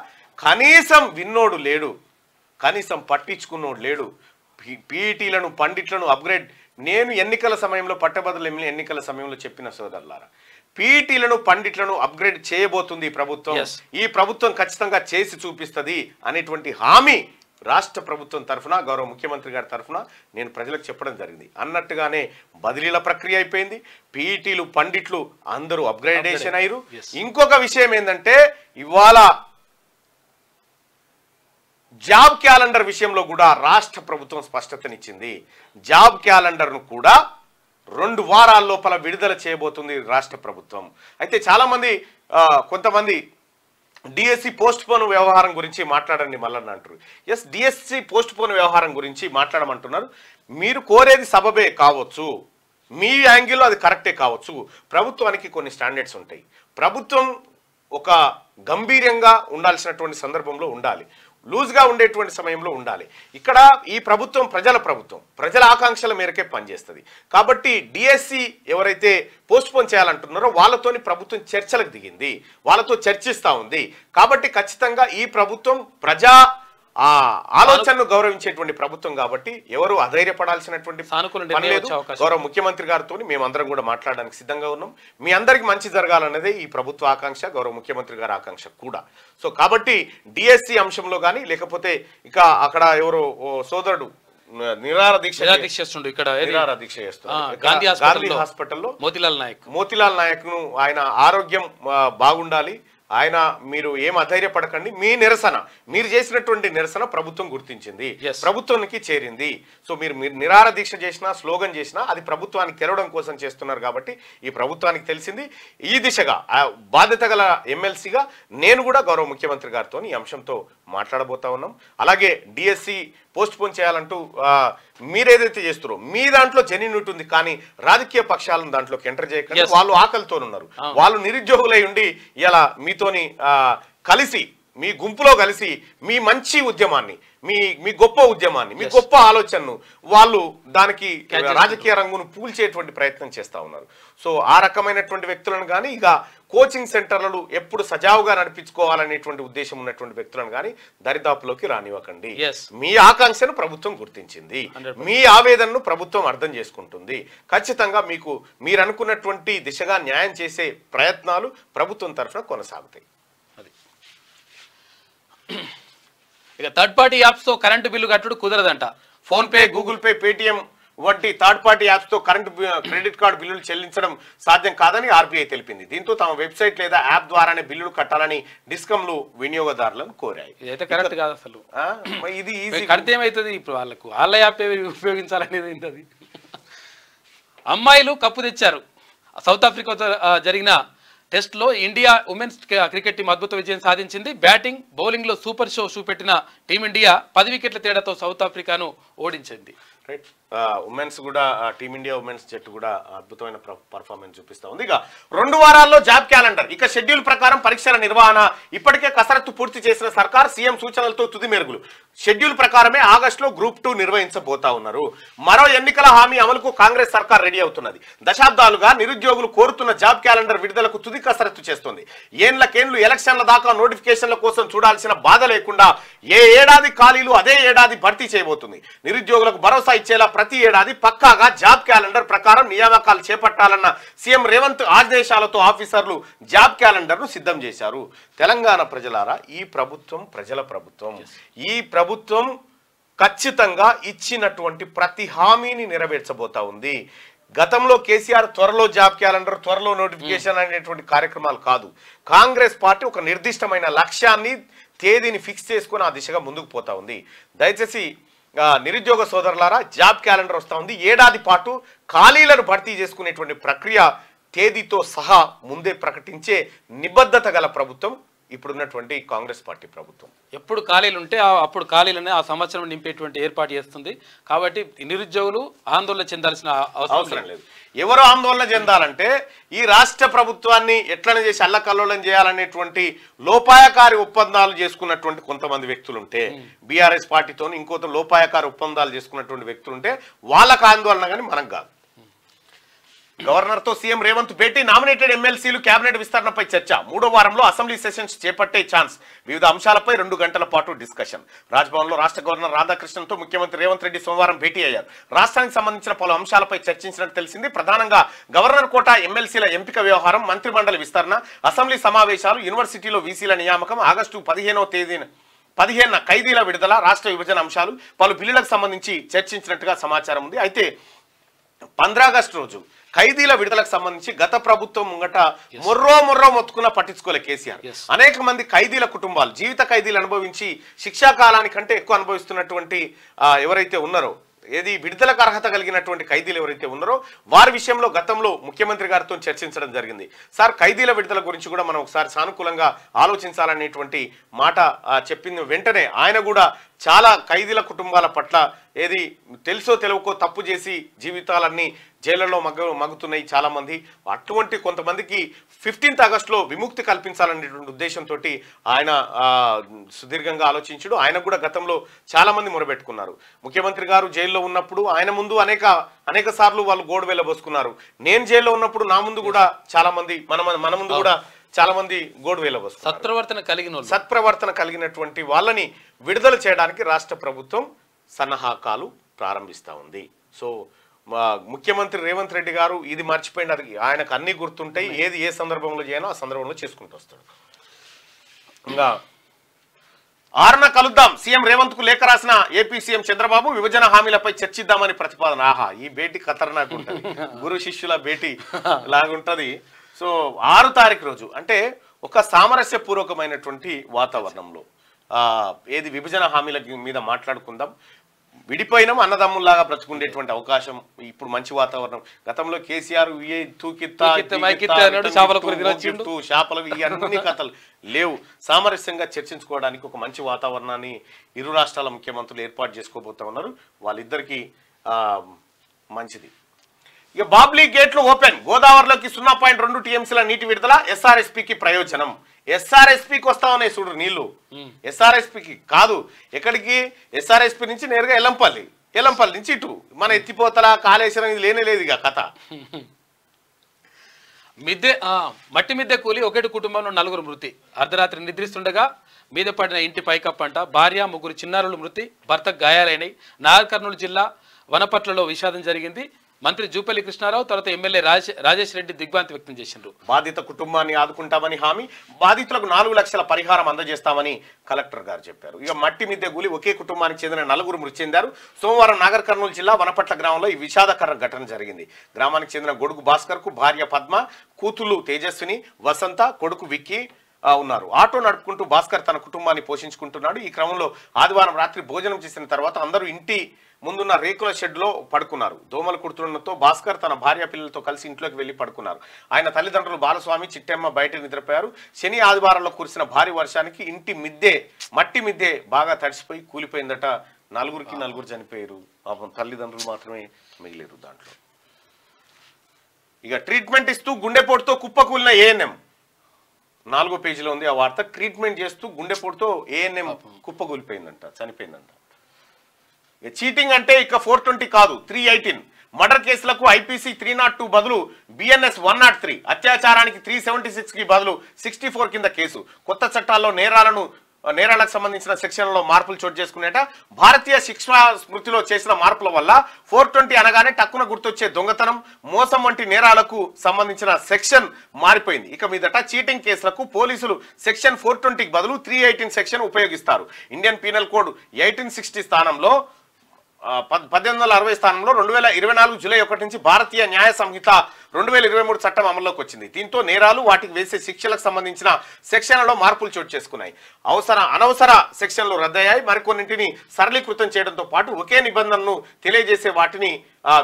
కనీసం విన్నోడు లేడు, కనీసం పట్టించుకున్నోడు లేడు. పీఈటీలను పండిట్లను అప్గ్రేడ్, నేను ఎన్నికల సమయంలో పట్టభద్రుల ఎన్నికల సమయంలో చెప్పిన సోదరులారా, పీఈటీలను పండిట్లను అప్గ్రేడ్ చేయబోతుంది ప్రభుత్వం. ఈ ప్రభుత్వం ఖచ్చితంగా చేసి చూపిస్తుంది అనేటువంటి హామీ రాష్ట్ర ప్రభుత్వం తరఫున, గౌరవ ముఖ్యమంత్రి గారి తరఫున నేను ప్రజలకు చెప్పడం జరిగింది. అన్నట్టుగానే బదిలీల ప్రక్రియ అయిపోయింది. పీఈటీలు పండిట్లు అందరూ అప్గ్రేడేషన్ అయ్యారు. ఇంకొక విషయం ఏంటంటే, ఇవాళ జాబ్ క్యాలెండర్ విషయంలో కూడా రాష్ట్ర ప్రభుత్వం స్పష్టతనిచ్చింది. జాబ్ క్యాలెండర్ను కూడా 2 వారాల లోపల విడుదల చేయబోతుంది రాష్ట్ర ప్రభుత్వం. అయితే చాలామంది కొంతమంది డిఎస్సి పోస్ట్ పోన్ వ్యవహారం గురించి మాట్లాడండి మళ్ళీ అంటారు. ఎస్, డిఎస్సి పోస్ట్ పోన్ వ్యవహారం గురించి మాట్లాడమంటున్నారు. మీరు కోరేది సబబే కావచ్చు, మీ యాంగిల్లో అది కరెక్టే కావచ్చు. ప్రభుత్వానికి కొన్ని స్టాండర్డ్స్ ఉంటాయి. ప్రభుత్వం ఒక గంభీర్యంగా ఉండాల్సినటువంటి సందర్భంలో ఉండాలి, లూజ్గా ఉండేటువంటి సమయంలో ఉండాలి. ఇక్కడ ఈ ప్రభుత్వం ప్రజల ప్రభుత్వం, ప్రజల ఆకాంక్షల మేరకే పనిచేస్తుంది. కాబట్టి డిఎస్సి ఎవరైతే పోస్ట్ పోన్ చేయాలంటున్నారో వాళ్ళతోని ప్రభుత్వం చర్చలకు దిగింది, వాళ్ళతో చర్చిస్తూ ఉంది. కాబట్టి ఖచ్చితంగా ఈ ప్రభుత్వం ప్రజా ఆ ఆలోచనను గౌరవించేటువంటి ప్రభుత్వం కాబట్టి ఎవరు అధైర్యపడాల్సినటువంటి పని లేదు. గౌరవ ముఖ్యమంత్రి గారితో మేమందరం కూడా మాట్లాడడానికి సిద్ధంగా ఉన్నాం. మీ అందరికి మంచి జరగాలన్నదే ఈ ప్రభుత్వ ఆకాంక్ష, గౌరవ ముఖ్యమంత్రి గారి ఆకాంక్ష కూడా. సో కాబట్టి డిఎస్సి అంశంలో కానీ లేకపోతే ఇక అక్కడ ఎవరో సోదరుడు నిరాహార దీక్ష చేస్తున్నారు గాంధీ హాస్పిటల్లో మోతిలాల్ నాయక్ ను ఆయన ఆరోగ్యం బాగుండాలి, ఆయన మీరు ఏం అధైర్యపడకండి, మీ నిరసన మీరు చేసినటువంటి నిరసన ప్రభుత్వం గుర్తించింది, ప్రభుత్వానికి చేరింది. సో మీరు నిరాహార దీక్ష చేసినా స్లోగన్ చేసినా అది ప్రభుత్వానికి తెరవడం కోసం చేస్తున్నారు కాబట్టి ఈ ప్రభుత్వానికి తెలిసింది. ఈ దిశగా బాధ్యత గల ఎమ్మెల్సీగా నేను కూడా గౌరవ ముఖ్యమంత్రి గారితో ఈ అంశంతో మాట్లాడబోతా ఉన్నాం. అలాగే డిఎస్సి పోస్ట్ పోన్ చేయాలంటూ మీరేదైతే చేస్తారో మీ దాంట్లో జెన్యూనిటీ ఉంది, కానీ రాజకీయ పక్షాలను దాంట్లోకి ఎంటర్ చేయకండి. వాళ్ళు ఆకలితో ఉన్నారు, వాళ్ళు నిరుద్యోగులై ఉండి ఇలా మీతోని కలిసి మీ గుంపులో కలిసి మీ మంచి ఉద్యమాన్ని మీ గొప్ప ఉద్యమాన్ని మీ గొప్ప ఆలోచనను వాళ్ళు దానికి రాజకీయ రంగును పూల్చేటువంటి ప్రయత్నం చేస్తా ఉన్నారు. సో ఆ రకమైనటువంటి వ్యక్తులను కానీ ఇక కోచింగ్ సెంటర్లను ఎప్పుడు సజావుగా నడిపించుకోవాలనేటువంటి ఉద్దేశం ఉన్నటువంటి వ్యక్తులను కానీ దరిదాపులోకి రానివ్వకండి. మీ ఆకాంక్షను ప్రభుత్వం గుర్తించింది, మీ ఆవేదనను ప్రభుత్వం అర్థం చేసుకుంటుంది. ఖచ్చితంగా మీరు అనుకున్నటువంటి దిశగా న్యాయం చేసే ప్రయత్నాలు ప్రభుత్వం తరఫున కొనసాగుతాయి. ఇక థర్డ్ పార్టీ యాప్స్ తో కరెంటు బిల్లు కట్టుడు కుదరదంట. PhonePe, Google Pay, Paytm వంటి థర్డ్ పార్టీ యాప్స్ తో క్రెడిట్ కార్డు బిల్లులు చెల్లించడం సాధ్యం కాదని ఆర్బీఐ తెలిపింది. దీంతో తమ వెబ్సైట్ లేదా యాప్ ద్వారానే బిల్లులు కట్టాలని డిస్కంలు వినియోగదారులను కోరాయి. ఇదైతే కరెక్ట్ కాదు అసలు. ఇది ఈజీ కడితే ఏమవుతుంది, ఇప్పుడు వాళ్ళ యాప్ ఉపయోగించాలనేది ఏంటది. అమ్మాయిలు కప్పు తెచ్చారు. సౌత్ ఆఫ్రికాతో జరిగిన టెస్ట్లో ఇండియా ఉమెన్స్ క్రికెట్ టీం అద్భుత విజయం సాధించింది. బ్యాటింగ్ బౌలింగ్లో సూపర్ షో చూపెట్టిన టీమిండియా 10 వికెట్ల తేడాతో సౌత్ ఆఫ్రికాను ఓడించింది. రైట్, ఉమెన్స్ కూడా టీమిండియా ఉమెన్స్ జట్టు కూడా అద్భుతమైన పర్ఫార్మెన్స్ చూపిస్తా ఉంది. ఇక 2 వారాల్లో జాబ్ క్యాలెండర్. ఇక షెడ్యూల్ ప్రకారం పరీక్షల నిర్వహణ ఇప్పటికే కసరత్తు పూర్తి చేసిన సర్కార్ సీఎం సూచనలతో తుది మెరుగులు. షెడ్యూల్ ప్రకారమే ఆగస్టులో గ్రూప్ 2 నిర్వహించబోతా ఉన్నారు. మరో ఎన్నికల హామీ అమలుకు కాంగ్రెస్ సర్కార్ రెడీ అవుతున్నది. దశాబ్దాలుగా నిరుద్యోగులు కోరుతున్న జాబ్ క్యాలెండర్ విడుదలకు తుది కసరత్తు చేస్తుంది. ఏండ్లకేండ్లు ఎలక్షన్ల దాకా నోటిఫికేషన్ల కోసం చూడాల్సిన బాధ లేకుండా ఏ ఏడాది ఖాళీలు అదే ఏడాది భర్తీ చేయబోతుంది. నిరుద్యోగులకు భరోసా ఇచ్చేలా ప్రతి ఏడాది పక్కాగా జాబ్ క్యాలెండర్ ప్రకారం నియామకాలు చేపట్టాలన్న సీఎం రేవంత్ ఆదేశాలతో ఆఫీసర్లు జాబ్ క్యాలెండర్ ను సిద్ధం చేశారు. తెలంగాణ ప్రజలారా, ఈ ప్రభుత్వం ప్రజల ప్రభుత్వం. ఈ ప్రభుత్వం ఖచ్చితంగా ఇచ్చినటువంటి ప్రతి హామీని నెరవేర్చబోతా ఉంది. గతంలో కేసీఆర్ త్వరలో జాబ్ క్యాలెండర్, త్వరలో నోటిఫికేషన్ అనేటువంటి కార్యక్రమాలు కాదు. కాంగ్రెస్ పార్టీ ఒక నిర్దిష్టమైన లక్ష్యాన్ని, తేదీని ఫిక్స్ చేసుకుని ఆ దిశగా ముందుకు పోతా ఉంది. దయచేసి నిరుద్యోగ సోదరులారా, జాబ్ క్యాలెండర్ వస్తూ ఉంది. ఏడాది పాటు ఖాళీలను భర్తీ చేసుకునేటువంటి ప్రక్రియ తేదీతో సహా ముందే ప్రకటించే నిబద్ధత గల ప్రభుత్వం ఇప్పుడున్నటువంటి కాంగ్రెస్ పార్టీ ప్రభుత్వం. ఎప్పుడు ఖాళీలు ఉంటే అప్పుడు ఖాళీలనే ఆ సంవత్సరం నింపేటువంటి ఏర్పాటు చేస్తుంది. కాబట్టి నిరుద్యోగులు ఆందోళన చెందాల్సిన అవసరం లేదు. ఎవరు ఆందోళన చెందాలంటే ఈ రాష్ట్ర ప్రభుత్వాన్ని ఎట్లనే చేసి అల్లకల్లోలం చేయాలనేటువంటి లోపాయకారి ఒప్పందాలు చేసుకున్నటువంటి కొంతమంది వ్యక్తులుంటే, బీఆర్ఎస్ పార్టీతో ఇంకొంత లోపాయకారి ఒప్పందాలు చేసుకున్నటువంటి వ్యక్తులుంటే వాళ్ళకు ఆందోళన, కానీ మనకు కాదు. గవర్నర్ తో సీఎం రేవంత్ భేటీ, నామినేటెడ్ ఎమ్మెల్సీలు కేబినెట్ విస్తరణపై చర్చ. 3వ వారంలో అసెంబ్లీ సెషన్స్ చేపట్టే ఛాన్స్. వివిధ అంశాలపై 2 గంటల పాటు డిస్కషన్. రాజ్భవన్ లో రాష్ట్ర గవర్నర్ రాధాకృష్ణన్ తో ముఖ్యమంత్రి రేవంత్ రెడ్డి సోమవారం భేటీ అయ్యారు. రాష్ట్రానికి సంబంధించిన పలు అంశాలపై చర్చించినట్టు తెలిసింది. ప్రధానంగా గవర్నర్ కోటా ఎమ్మెల్సీల ఎంపిక వ్యవహారం, మంత్రిమండలి విస్తరణ, అసెంబ్లీ సమావేశాలు, యూనివర్సిటీలో వీసీల నియామకం, ఆగస్టు 15న ఖైదీల విడుదల, రాష్ట్ర విభజన అంశాలు, పలు బిల్లులకు సంబంధించి చర్చించినట్టుగా సమాచారం ఉంది. అయితే 15 ఆగస్టు రోజు ఖైదీల విడుదలకు సంబంధించి గత ప్రభుత్వం ముంగట మొర్రో మొత్తుకున్న పట్టించుకోలే కేసీఆర్. అనేక మంది ఖైదీల కుటుంబాలు, జీవిత ఖైదీలు అనుభవించి శిక్షాకాలానికంటే ఎక్కువ అనుభవిస్తున్నటువంటి ఎవరైతే ఉన్నారో, ఏది విడుదలకు అర్హత కలిగినటువంటి ఖైదీలు ఎవరైతే ఉన్నారో వారి విషయంలో గతంలో ముఖ్యమంత్రి గారితో చర్చించడం జరిగింది. సార్, ఖైదీల విడుదల గురించి కూడా మనం ఒకసారి సానుకూలంగా ఆలోచించాలనేటువంటి మాట చెప్పింది. వెంటనే ఆయన కూడా చాలా ఖైదీల కుటుంబాల పట్ల ఏది తెలుసో తెలియకో తప్పు చేసి జీవితాలన్నీ జైళ్లలో మగ్గుతున్నాయి చాలా మంది. అటువంటి కొంతమందికి 15 ఆగస్టులో విముక్తి కల్పించాలనేటువంటి ఉద్దేశంతో ఆయన సుదీర్ఘంగా ఆలోచించుడు. ఆయన కూడా గతంలో చాలా మంది మొరబెట్టుకున్నారు. ముఖ్యమంత్రి గారు జైల్లో ఉన్నప్పుడు ఆయన ముందు అనేక సార్లు వాళ్ళు గోడు వెళ్ళబోసుకున్నారు. నేను జైల్లో ఉన్నప్పుడు నా ముందు కూడా చాలా మంది మన ముందు కూడా చాలా మంది గోడువేలకు వస్తున్నారు. సత్ప్రవర్తన కలిగినటువంటి వాళ్ళని విడుదల చేయడానికి రాష్ట్ర ప్రభుత్వం సన్నాహకాలు ప్రారంభిస్తూ ఉంది. సో ముఖ్యమంత్రి రేవంత్ రెడ్డి గారు ఇది మర్చిపోయిన ఆయనకు అన్ని గుర్తుంటాయి, ఏది ఏ సందర్భంలో చేయాలో ఆ సందర్భంలో చేసుకుంటూ వస్తాడు. ఇంకా 6న కలుద్దాం, సీఎం రేవంత్ కు లేఖ రాసిన ఏపీ సీఎం చంద్రబాబు, విభజన హామీలపై చర్చిద్దామని ప్రతిపాదన. ఆహా, ఈ భేటీ ఖతర్నాక్ ఉంటుంది, గురు శిష్యుల భేటీ లాగుంటది. సో 6 తారీఖు రోజు అంటే ఒక సామరస్యపూర్వకమైనటువంటి వాతావరణంలో ఏది విభజన హామీల మీద మాట్లాడుకుందాం, విడిపోయినాం అన్నదమ్ముల్లాగా బ్రతుకుండేటువంటి అవకాశం, ఇప్పుడు మంచి వాతావరణం. గతంలో కేసీఆర్ చేపలు ఇవన్నీ కథలు లేవు. సామరస్యంగా చర్చించుకోవడానికి ఒక మంచి వాతావరణాన్ని ఇరు రాష్ట్రాల ముఖ్యమంత్రులు ఏర్పాటు చేసుకోబోతా ఉన్నారు. వాళ్ళిద్దరికి మంచిది. ఇక బాబ్లీ గేట్లు ఓపెన్, గోదావరిలోకి 0.2 టీఎంసీల నీటి విడుదల, ఎస్ఆర్ఎస్పీకి ప్రయోజనం. ఎస్ఆర్ఎస్పీకి వస్తా ఉన్నాయి చూడు నీళ్లు, ఎస్ఆర్ఎస్పీకి కాదు, ఎక్కడికి? ఎస్ఆర్ఎస్పీ నుంచి నేరుగా ఎల్లంపల్లి నుంచి ఇటు మన ఎత్తిపోతల కాళేశ్వరం, ఇది లేనేలేదు ఇక కథ. మట్టి మిద్దె కూలి ఒకటి కుటుంబంలో 4 మృతి, అర్ధరాత్రి నిద్రిస్తుండగా మీద పడిన ఇంటి పైకప్పంట, భార్య 3 చిన్నారులు మృతి, భర్తకు గాయాలైనవి. నాగర్ కర్నూలు జిల్లా వనపట్లలో విషాదం జరిగింది. మంత్రి జూపల్లి కృష్ణారావు తర్వాత ఎమ్మెల్యే రాజేష్ రెడ్డి దిగ్భ్రాంతి వ్యక్తం చేసిండ్రు. బాధిత కుటుంబాన్ని ఆదుకుంటామని హామీ, బాధితులకు 4 లక్షల పరిహారం అందజేస్తామని కలెక్టర్ గారు చెప్పారు. ఇక మట్టి మిద్దె కూలి ఒకే కుటుంబానికి చెందిన 4 మృతి చెందారు. సోమవారం నాగర్ కర్నూలు జిల్లా వనపట్ల గ్రామంలో ఈ విషాదకర ఘటన జరిగింది. గ్రామానికి చెందిన గొడుగు భాస్కర్ కు భార్య పద్మ, కూతుళ్లు తేజస్విని, వసంత, కొడుకు విక్కీ ఉన్నారు. ఆటో నడుపుకుంటూ భాస్కర్ తన కుటుంబాన్ని పోషించుకుంటున్నాడు. ఈ క్రమంలో ఆదివారం రాత్రి భోజనం చేసిన తర్వాత అందరూ ఇంటి ముందున్న రేకుల షెడ్ లో పడుకున్నారు. దోమలు కుడుతుండటంతో భాస్కర్ తన భార్య పిల్లలతో కలిసి ఇంట్లోకి వెళ్లి పడుకున్నారు. ఆయన తల్లిదండ్రులు బాలస్వామి, చిట్టెమ్మ బయట నిద్రపోయారు. శని ఆదివారంలో కురిసిన భారీ వర్షానికి ఇంటి మట్టి మిద్దె బాగా తడిసిపోయి కూలిపోయిందట. 4 చనిపోయారు. పాపం తల్లిదండ్రులు మాత్రమే మిగిలేరు దాంట్లో. ఇక ట్రీట్మెంట్ ఇస్తూ గుండెపోటుతో కుప్పకూలిన ఏఎన్ఎం, 4వ పేజీలో ఉంది ఆ వార్త. ట్రీట్మెంట్ చేస్తూ గుండెపోటుతో ఏఎన్ఎం కుప్పకూలిపోయిందంట, చనిపోయిందంట. చీటింగ్ అంటే ఇక 420 కాదు, 318. మర్డర్ కేసులకు ఐపీసీ 302 బదులు బిఎన్ఎస్ 103, అత్యాచారానికి 376 కి బదులు 64 కింద కేసు. కొత్త చట్టాల్లో నేరాలకు సంబంధించిన సెక్షన్లలో మార్పులు చోటు చేసుకునేట. భారతీయ శిక్షా స్మృతిలో చేసిన మార్పుల వల్ల 420 అనగానే టక్కున గుర్తొచ్చే దొంగతనం, మోసం వంటి నేరాలకు సంబంధించిన సెక్షన్ మారిపోయింది. ఇక మీదట చీటింగ్ కేసులకు పోలీసులు సెక్షన్ 420కి బదులు 318 సెక్షన్ ఉపయోగిస్తారు. ఇండియన్ పీనల్ కోడ్ 1860 స్థానంలో 1860 స్థానంలో 2024 జూలై 1 నుంచి భారతీయ న్యాయ సంహిత 2023 చట్టం అమల్లోకి వచ్చింది. దీంతో నేరాలు, వాటికి వేసే శిక్షలకు సంబంధించిన సెక్షన్లలో మార్పులు చోటు చేసుకున్నాయి. అనవసర సెక్షన్లు రద్దయ్యాయి. మరికొన్నింటిని సరళీకృతం చేయడంతో పాటు ఒకే నిబంధనను తెలియజేసే వాటిని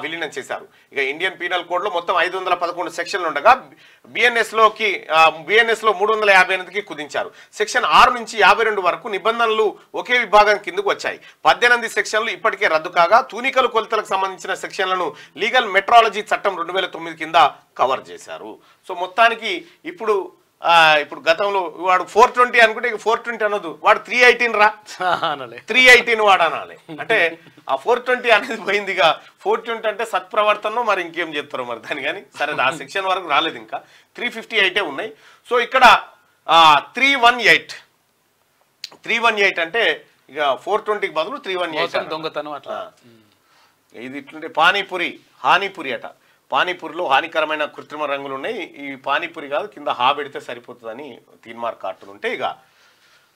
విలీనం చేశారు. ఇక ఇండియన్ పీనల్ కోడ్ లో మొత్తం 511 సెక్షన్లు ఉండగా బిఎన్ఎస్ లో 358కి కుదించారు. సెక్షన్ 6 నుంచి 52 వరకు నిబంధనలు ఒకే విభాగం కిందకు వచ్చాయి. 18 సెక్షన్లు ఇప్పటికే రద్దు కాగా తూనికలు కొలతలకు సంబంధించిన సెక్షన్లను లీగల్ మెట్రాలజీ చట్టం 2009 కింద కవర్ చేశారు. సో మొత్తానికి ఇప్పుడు గతంలో వాడు 420 అనుకుంటే 420 అనొద్దు, వాడు 318 రా 318 వాడు అనాలి. అంటే ఆ 420 అనేది పోయిందిగా. 420 అంటే సత్ప్రవర్తనలో మరి ఇంకేం చెప్తారో మరి దాని. కానీ సరే, ఆ సెక్షన్ వరకు రాలేదు, ఇంకా 358 ఉన్నాయి. సో ఇక్కడ 318 అంటే ఇక 420కి బదులు 318 దొంగతనం అట్లా. ఇది ఇట్లుంటే హానీపురి అట. పానీపూరిలో హానికరమైన కృత్రిమ రంగులు ఉన్నాయి. ఈ పానీపూరి కాదు, కింద హా పెడితే సరిపోతుందని తీన్మార్క్ కార్టూన్ ఉంటే. ఇక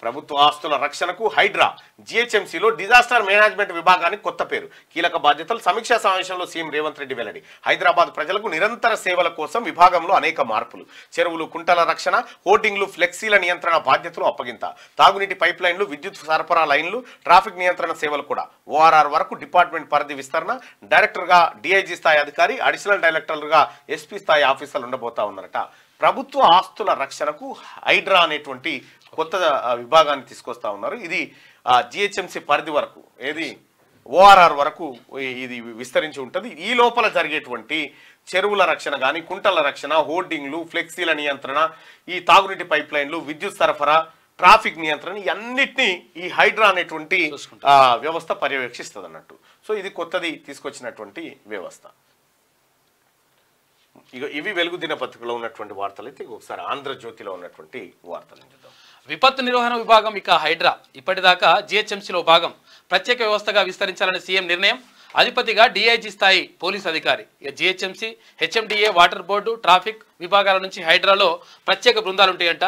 ప్రభుత్వ ఆస్తుల రక్షణకు హైడ్రా, జిహెచ్ఎంసీలో డిజాస్టర్ మేనేజ్మెంట్ విభాగానికి కొత్త పేరు, కీలక బాధ్యతలు. సమీక్షా సమావేశంలో సీఎం రేవంత్ రెడ్డి వెల్లడి. హైదరాబాద్ ప్రజలకు నిరంతర సేవల కోసం విభాగంలో అనేక మార్పులు. చెరువులు, కుంటల రక్షణ, హోర్డింగ్లు, ఫ్లెక్సీల నియంత్రణ బాధ్యతలు అప్పగింత. తాగునీటి పైప్ లైన్లు, విద్యుత్ సరఫరా లైన్లు, ట్రాఫిక్ నియంత్రణ సేవలు కూడా. ఓఆర్ఆర్ వరకు డిపార్ట్మెంట్ పరిధి విస్తరణ. డైరెక్టర్గా డిఐజీ స్థాయి అధికారి, అడిషనల్ డైరెక్టర్లుగా ఎస్పీ స్థాయి ఆఫీసర్లు ఉండబోతా ఉన్నారట. ప్రభుత్వ ఆస్తుల రక్షణకు హైడ్రా అనేటువంటి కొత్త విభాగాన్ని తీసుకొస్తా ఉన్నారు. ఇది జిహెచ్ఎంసీ పరిధి వరకు, ఏది ఓఆర్ఆర్ వరకు ఇది విస్తరించి ఉంటుంది. ఈ లోపల జరిగేటువంటి చెరువుల రక్షణ కానీ, కుంటల రక్షణ, హోర్డింగ్లు, ఫ్లెక్సీల నియంత్రణ, ఈ తాగునీటి పైప్ లైన్లు, విద్యుత్ సరఫరా, ట్రాఫిక్ నియంత్రణ, ఇవన్నిటినీ ఈ హైడ్రా అనేటువంటి వ్యవస్థ పర్యవేక్షిస్తుంది అన్నట్టు. సో ఇది కొత్తది తీసుకొచ్చినటువంటి వ్యవస్థ. ఇక ఇవి వెలుగు దినపత్రికలో ఉన్నటువంటి వార్తలు అయితే ఒకసారి ఆంధ్రజ్యోతిలో ఉన్నటువంటి వార్తలు చూద్దాం. విపత్తు నిర్వహణ విభాగం ఇక హైడ్రా ఇప్పటిదాకా జిహెచ్ఎంసీలో భాగం ప్రత్యేక వ్యవస్థగా విస్తరించాలని సీఎం నిర్ణయం. అధిపతిగా డీఐజీ స్థాయి పోలీస్ అధికారి. ఇక GHMC, HMDA, water board, traffic విభాగాల నుంచి హైడ్రాలో ప్రత్యేక బృందాలు ఉంటాయంట.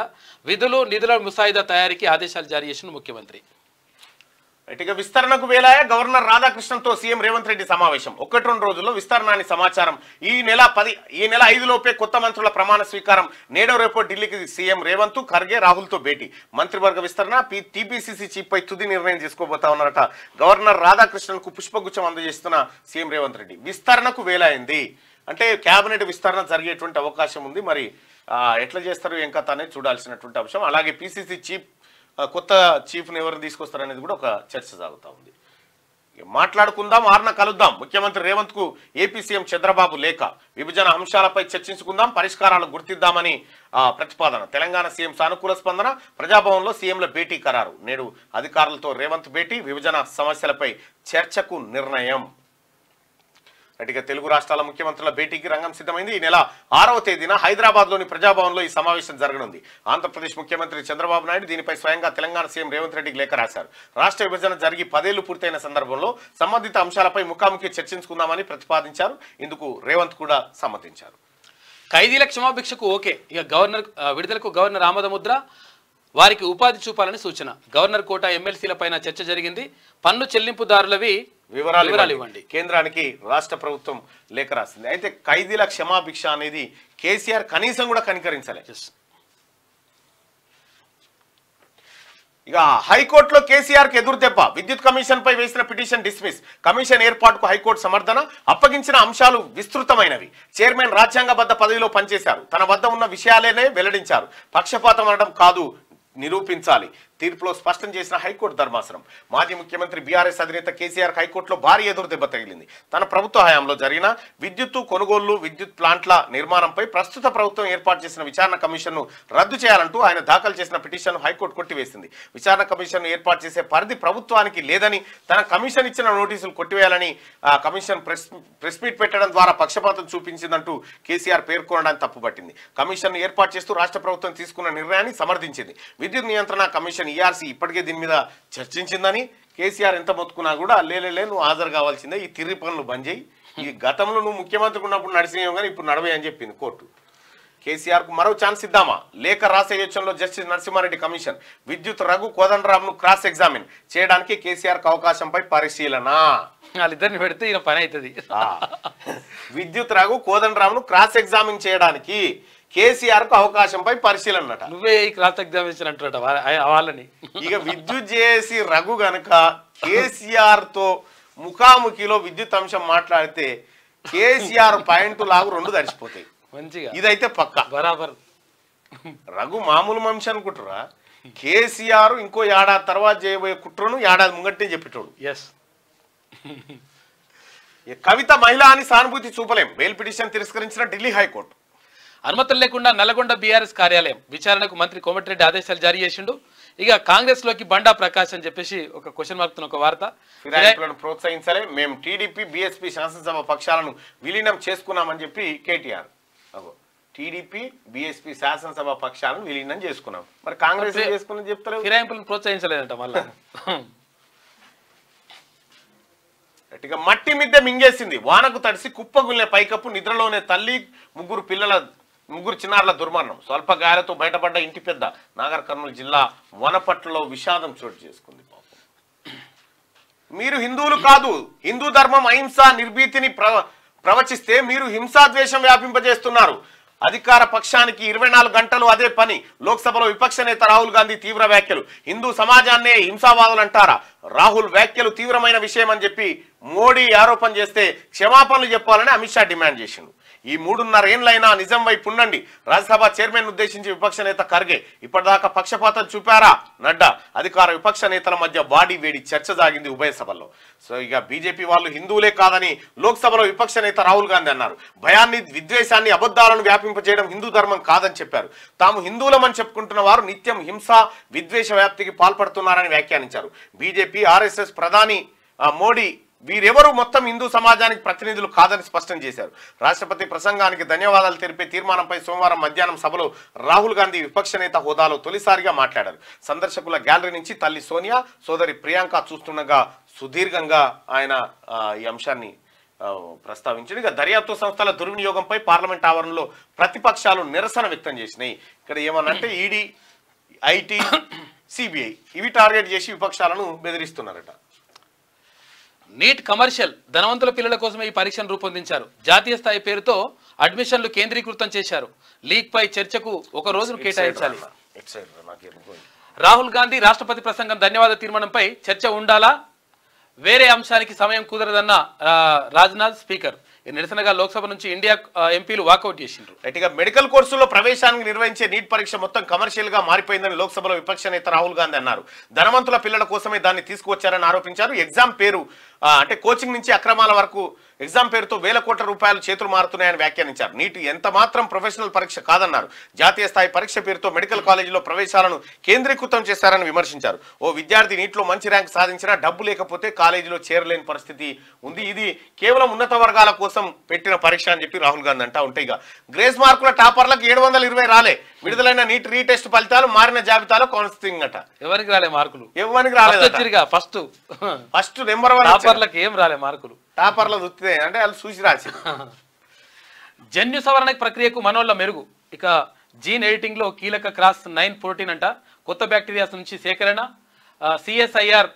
విధులు నిధుల ముసాయిదా తయారీకి ఆదేశాలు జారీ చేసిన ముఖ్యమంత్రి. ఇక విస్తరణకు వేలాయ గవర్నర్ రాధాకృష్ణన్తో సీఎం రేవంత్ రెడ్డి సమావేశం. 1-2 రోజుల్లో విస్తరణ అని సమాచారం. ఈ నెల 5 లోపే కొత్త మంత్రుల ప్రమాణ స్వీకారం. నేడో రేపో ఢిల్లీకి సీఎం రేవంత్, ఖర్గే, రాహుల్తో భేటీ. మంత్రివర్గ విస్తరణ, టీపీసీసీ చీఫ్ పై తుది నిర్ణయం తీసుకోబోతా ఉన్నారట. గవర్నర్ రాధాకృష్ణన్కు పుష్పగుచ్చం అందజేస్తున్న సీఎం రేవంత్ రెడ్డి. విస్తరణకు వేలాయింది అంటే కేబినెట్ విస్తరణ జరిగేటువంటి అవకాశం ఉంది. మరి ఎట్లా చేస్తారు ఏం కథ అనేది చూడాల్సినటువంటి అంశం. అలాగే పీసీసీ చీఫ్ కొత్త చీఫ్ని ఎవరు తీసుకొస్తారనేది కూడా ఒక చర్చ సాగుతూ ఉంది. మాట్లాడుకుందాం, ఆర్న కలుద్దాం. ముఖ్యమంత్రి రేవంత్ కు ఏపీ సీఎం చంద్రబాబు లేఖ. విభజన అంశాలపై చర్చించుకుందాం, పరిష్కారాలు గుర్తిద్దామని ప్రతిపాదన. తెలంగాణ సీఎం సానుకూల స్పందన. ప్రజాభవన్లో సీఎంల భేటీ ఖరారు. నేడు అధికారులతో రేవంత్ భేటీ. విభజన సమస్యలపై చర్చకు నిర్ణయం. ఇక తెలుగు రాష్ట్రాల ముఖ్యమంత్రుల భేటీకి రంగం సిద్ధమైంది. ఈ నెల 6వ తేదీన హైదరాబాద్లోని ప్రజాభవన్లో ఈ సమావేశం జరగనుంది. ఆంధ్రప్రదేశ్ ముఖ్యమంత్రి చంద్రబాబు నాయుడు దీనిపై స్వయంగా తెలంగాణ సీఎం రేవంత్ రెడ్డికి లేఖ రాశారు. రాష్ట్ర విభజన జరిగి 10 ఏళ్లు పూర్తయిన సందర్భంలో సంబంధిత అంశాలపై ముఖాముఖి చర్చించుకుందామని ప్రతిపాదించారు. ఇందుకు రేవంత్ కూడా సమ్మతించారు. ఖైదీల క్షమాభిక్షకు ఓకే. ఇక గవర్నర్ విడుదలకు గవర్నర్ ఆమోద ముద్ర. వారికి ఉపాధి చూపాలని సూచన. గవర్నర్ కోట ఎమ్మెల్సీల పైన చర్చ జరిగింది. పన్ను చెల్లింపుదారులవి వివరాలు ఇవ్వండి. కేంద్రానికి రాష్ట్ర ప్రభుత్వం లేఖ రాసింది. అయితే ఖైదీల క్షమాభిక్ష అనేది కేసీఆర్ కనీసం కూడా కనికరించలే. ఇక హైకోర్టులో కేసీఆర్ కి ఎదురుదెబ్బ. విద్యుత్ కమిషన్ పై వేసిన పిటిషన్ డిస్మిస్. కమిషన్ ఏర్పాటుకు హైకోర్టు సమర్థన. అప్పగించిన అంశాలు విస్తృతమైనవి. చైర్మన్ రాజ్యాంగబద్ధ పదవిలో పనిచేశారు. తన వద్ద ఉన్న విషయాలేనే వెల్లడించారు. పక్షపాతం అనడం కాదు, నిరూపించాలి. తీర్పులో స్పష్టం చేసిన హైకోర్టు ధర్మాసనం. మాజీ ముఖ్యమంత్రి బీఆర్ఎస్ అధినేత కేసీఆర్ హైకోర్టులో భారీ ఎదురుదెబ్బ తగిలింది. తన ప్రభుత్వ హయాంలో జరిగిన విద్యుత్తు కొనుగోళ్లు, విద్యుత్ ప్లాంట్ల నిర్మాణంపై ప్రస్తుత ప్రభుత్వం ఏర్పాటు చేసిన విచారణ కమిషన్ను రద్దు చేయాలంటూ ఆయన దాఖలు చేసిన పిటిషన్ హైకోర్టు కొట్టివేసింది. విచారణ కమిషన్ ఏర్పాటు చేసే పరిధి ప్రభుత్వానికి లేదని, తన కమిషన్ ఇచ్చిన నోటీసులు కొట్టివేయాలని కమిషన్ ప్రెస్ మీట్ పెట్టడం ద్వారా పక్షపాతం చూపించిందంటూ కేసీఆర్ పేర్కొనడానికి తప్పుపట్టింది. కమిషన్ ఏర్పాటు చేస్తూ రాష్ట్ర ప్రభుత్వం తీసుకున్న నిర్ణయాన్ని సమర్థించింది. విద్యుత్ నియంత్రణ కమిషన్ ఈఆర్సీ ఇప్పటికే దీని మీద చర్చించిందని, కేసీఆర్ ఎంత మొత్తుకున్నా కూడా లేలే నువ్వు హాజరు కావాల్సిందే, ఈ తిర్రి పనులు బంద్ చేయి, ఈ గతంలో నువ్వు ముఖ్యమంత్రి ఉన్నప్పుడు నడిచినావు కానీ ఇప్పుడు నడవే అని చెప్పింది కోర్టు. కేసీఆర్ కు మరో ఛాన్స్ ఇద్దామా? లేఖ రాసే యోచనలో జస్టిస్ నరసింహారెడ్డి కమిషన్. విద్యుత్ రఘు కోదండరామ్ను క్రాస్ ఎగ్జామిన్ చేయడానికి కేసీఆర్ కు అవకాశంపై పరిశీలన. వాళ్ళిద్దరిని పెడితే ఈయన పని అవుతుంది. విద్యుత్ రఘు కోదండరామ్ను క్రాస్ ఎగ్జామిన్ చేయడానికి కేసీఆర్ కు అవకాశంపై పరిశీలన. నువ్వే క్రాస్ ఎగ్జామినేషన్ అంటున్నట వాళ్ళని. ఇక విద్యుత్ చేసి రఘు గనక కేసీఆర్ తో ముఖాముఖిలో విద్యుత్ అంశం మాట్లాడితే కేసీఆర్ పాయింట్ లాగు 2 తడిచిపోతాయి మంచిగా. ఇదైతే పక్క బరాబర్. రఘు మామూలు మనిషి అనుకుంటారా? కేసీఆర్ ఇంకో ఏడాది తర్వాత చేయబోయే కుట్రను ఏడాది ముంగట్టే చెప్పేటోడు. ఎస్. కవిత మహిళ అని సానుభూతి చూపలేం. బెయిల్ పిటిషన్ తిరస్కరించిన ఢిల్లీ హైకోర్టు. అనుమతులు లేకుండా నల్లగొండ బీఆర్ఎస్ కార్యాలయం విచారణకు మంత్రి కోమటిరెడ్డి ఆదేశాలు జారీ చేసిండు. ఇక కాంగ్రెస్ లోకి బండా ప్రకాష్ అని చెప్పేసి ఒక క్వశ్చన్ మార్క్ ఒక వార్త. ఫిరాయింపులను ప్రోత్సహించాలి. మేము టీడీపీ బీఎస్పీ శాసనసభ పక్షాలను విలీనం చేసుకున్నామని చెప్పి కేటీఆర్. టీడీపీ బీఎస్పీ శాసనసభ పక్షాలను విలీనం చేసుకున్నాం. మరి కాంగ్రెస్ చేసుకుని చెప్తారు ఫిరాయింపులను ప్రోత్సహించలేదంట. మళ్ళా గట్టిగా మట్టి మిద్దె మింగేసింది. వానకు తడిసి కుప్పగుల్నే పైకప్పు. నిద్రలోనే తల్లి, ముగ్గురు చిన్నారుల దుర్మరణం. స్వల్ప గాయాలతో బయటపడ్డ ఇంటి పెద్ద. నాగర్ కర్నూలు జిల్లా వనపట్లలో విషాదం చోటు చేసుకుంది. మీరు హిందువులు కాదు. హిందూ ధర్మం అహింస నిర్భీతిని ప్రవచిస్తే మీరు హింసాద్వేషం వ్యాపింపజేస్తున్నారు. అధికార పక్షానికి 24 గంటలు అదే పని. లోక్సభలో విపక్ష నేత రాహుల్ గాంధీ తీవ్ర వ్యాఖ్యలు. హిందూ సమాజాన్నే హింసావాదులు అంటారా? రాహుల్ వ్యాఖ్యలు తీవ్రమైన విషయం అని చెప్పి మోడీ ఆరోపణ చేస్తే క్షమాపణలు చెప్పాలని అమిత్ షా డిమాండ్ చేసిండు. ఈ 3.5 ఏళ్లైనా నిజం వైపు ఉండండి. రాజ్యసభ చైర్మన్ ఉద్దేశించి విపక్ష నేత ఖర్గే. ఇప్పటిదాకా పక్షపాతం చూపారా? నడ్డా. అధికార విపక్ష నేతల మధ్య వాడి వేడి చర్చ సాగింది ఉభయ సభల్లో. సో ఇక బీజేపీ వాళ్ళు హిందువులే కాదని లోక్సభలో విపక్ష నేత రాహుల్ గాంధీ అన్నారు. భయాన్ని, విద్వేషాన్ని, అబద్ధాలను వ్యాపింపజేయడం హిందూ ధర్మం కాదని చెప్పారు. తాము హిందువులమని చెప్పుకుంటున్న వారు నిత్యం హింస, విద్వేష వ్యాప్తికి పాల్పడుతున్నారని వ్యాఖ్యానించారు. బీజేపీ, ఆర్ఎస్ఎస్ ప్రధాని మోడీ వీరెవరూ మొత్తం హిందూ సమాజానికి ప్రతినిధులు కాదని స్పష్టం చేశారు. రాష్ట్రపతి ప్రసంగానికి ధన్యవాదాలు తెలిపే తీర్మానంపై సోమవారం మధ్యాహ్నం సభలో రాహుల్ గాంధీ విపక్ష నేత హోదాలో తొలిసారిగా మాట్లాడారు. సందర్శకుల గ్యాలరీ నుంచి తల్లి సోనియా, సోదరి ప్రియాంక చూస్తుండగా సుదీర్ఘంగా ఆయన ఈ అంశాన్ని ప్రస్తావించారు. ఇక దర్యాప్తు సంస్థల దుర్వినియోగంపై పార్లమెంట్ ఆవరణలో ప్రతిపక్షాలు నిరసన వ్యక్తం చేసినాయి. ఇక్కడ ఏమన్నంటే ఈడీ, ఐటీ, సిబిఐ ఇవి టార్గెట్ చేసి విపక్షాలను బెదిరిస్తున్నారట. నీట్ కమర్షియల్ ధనవంతుల పిల్లల కోసమే ఈ పరీక్షను రూపొందించారు. జాతీయ స్థాయి పేరుతో అడ్మిషన్లు కేంద్రీకృతం చేశారు. లీక్ పై చర్చకు ఒక రోజును కేటాయించాలి. రాహుల్ గాంధీ రాష్ట్రపతి ప్రసంగం ధన్యవాద తీర్మానంపై చర్చ ఉండాలా, వేరే అంశానికి సమయం కుదరదన్న రాజ్నాథ్ స్పీకర్. నిరసనగా లోక్సభ నుంచి ఇండియా ఎంపీలు వాకౌట్ చేసిండ్రు. రైట్గా మెడికల్ కోర్సుల్లో ప్రవేశానికి నిర్వహించే నీట్ పరీక్ష మొత్తం కమర్షియల్ గా మారిపోయిందని లోక్సభలో విపక్ష నేత రాహుల్ గాంధీ అన్నారు. ధనవంతుల పిల్లల కోసమే దాన్ని తీసుకువచ్చారని ఆరోపించారు. ఎగ్జామ్ పేరు అంటే కోచింగ్ నుంచి అక్రమాల వరకు ఎగ్జామ్ పేరుతో వేల కోట్ల రూపాయలు చేతులు మారుతున్నాయని వ్యాఖ్యానించారు. నీట్ ఎంత మాత్రం ప్రొఫెషనల్ పరీక్ష కాదన్నారు. జాతీయ స్థాయి పరీక్ష పేరుతో మెడికల్ కాలేజీలో ప్రవేశాలను కేంద్రీకృతం చేశారని విమర్శించారు. ఓ విద్యార్థి నీట్లో మంచి ర్యాంక్ సాధించినా డబ్బు లేకపోతే కాలేజీలో చేరలేని పరిస్థితి ఉంది. ఇది కేవలం ఉన్నత వర్గాల కోసం పెట్టిన పరీక్ష అని చెప్పి రాహుల్ గాంధీ అంటా ఉంటాయి. ఇక గ్రేస్ మార్కుల టాపర్లకు 720 రాలే. విడుదలైన నీట్ రీటెస్ట్ ఫలితాలు మారిన జాబితాలో కౌన్సిలింగ్ అట. ఎవరికి రాలే మార్కులు? ఎవరికి రాలేదు. ఫస్ట్ నెంబర్ 1 ఏం రాలే మార్కులు. టాపర్లు వస్తే అంటే వాళ్ళు చూసి రాసి. జన్యు సవరణ ప్రక్రియకు మనోళ్ళ మెరుగు. ఇక జీన్ ఎడిటింగ్ లో కీలక క్రాస్ 9 ప్రోటీన్ అంట. కొత్త బ్యాక్టీరియాస్ నుంచి సేకరణ. సిఎస్ఐఆర్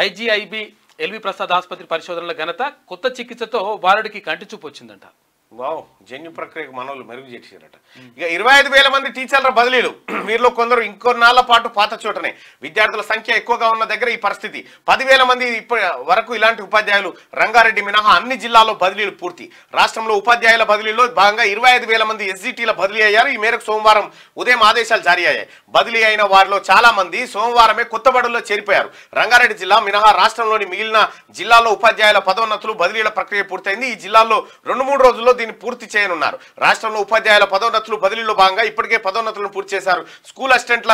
ఐజిఐబి ఎల్వి ప్రసాద్ ఆసుపత్రి పరిశోధనల ఘనత. కొత్త చికిత్సతో బాలుడికి కంటి చూపు వచ్చిందంట. వావ్, జన్యు ప్రక్రియకు మనోళ్ళు మెరుగు చేసారట. ఇక 25,000 మంది టీచర్ల బదిలీలు. వీరిలో కొందరు ఇంకొన్నాళ్ల పాటు పాత చోటనే. విద్యార్థుల సంఖ్య ఎక్కువగా ఉన్న దగ్గర ఈ పరిస్థితి. 10,000 మంది ఇప్పటి వరకు ఇలాంటి ఉపాధ్యాయులు రంగారెడ్డి మినహా అన్ని జిల్లాల్లో బదిలీలు పూర్తి. రాష్ట్రంలో ఉపాధ్యాయుల బదిలీలో భాగంగా 25,000 మంది ఎస్జిటీల బదిలీ అయ్యారు. ఈ మేరకు సోమవారం ఉదయం ఆదేశాలు జారీ అయ్యాయి. బదిలీ అయిన వారిలో చాలా మంది సోమవారమే కొత్త బడుల్లో చేరిపోయారు. రంగారెడ్డి జిల్లా మినహా రాష్ట్రంలోని మిగిలిన జిల్లాల్లో ఉపాధ్యాయుల పదోన్నతులు బదిలీల ప్రక్రియ పూర్తయింది. ఈ జిల్లాల్లో 2-3 రోజుల్లో దీన్ని పూర్తి చేయనున్నారు. రాష్ట్రంలో ఉపాధ్యాయుల పదోన్నతులు బదిలీలో భాగంగా ఇప్పటికే పదోన్నతులను పూర్తి చేశారు. స్కూల్ అసిస్టెంట్ల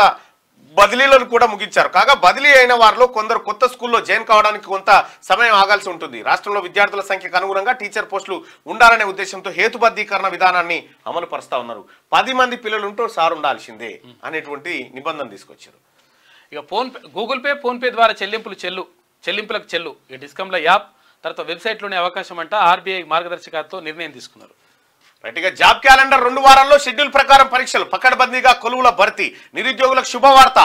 బదిలీలను కూడా ముగించారు. కాగా బదిలీ అయిన వారిలో కొందరు కొత్త స్కూల్లో జాయిన్ కావడానికి కొంత సమయం ఆగాల్సి ఉంటుంది. రాష్ట్రంలో విద్యార్థుల సంఖ్యకు అనుగుణంగా టీచర్ పోస్టులు ఉండాలనే ఉద్దేశంతో హేతుబద్ధీకరణ విధానాన్ని అమలు పరుస్తా ఉన్నారు. 10 మంది పిల్లలు ఉంటూ సార్ ఉండాల్సిందే అనేటువంటి నిబంధన తీసుకొచ్చారు. ఇక గూగుల్ పే, ఫోన్ పే ద్వారా చెల్లింపులకు చెల్లు. ఈ డిస్కమ్ల యాప్ తర్వాత వెబ్సైట్లోనే అవకాశం అంట. ఆర్బీఐ మార్గదర్శకాలతో నిర్ణయం తీసుకున్నారు. రైట్గా జాబ్ క్యాలెండర్ 2 వారాల్లో షెడ్యూల్ ప్రకారం పరీక్షలు. పకడ్బందీగా కొలువుల భర్తీ. నిరుద్యోగులకు శుభవార్త.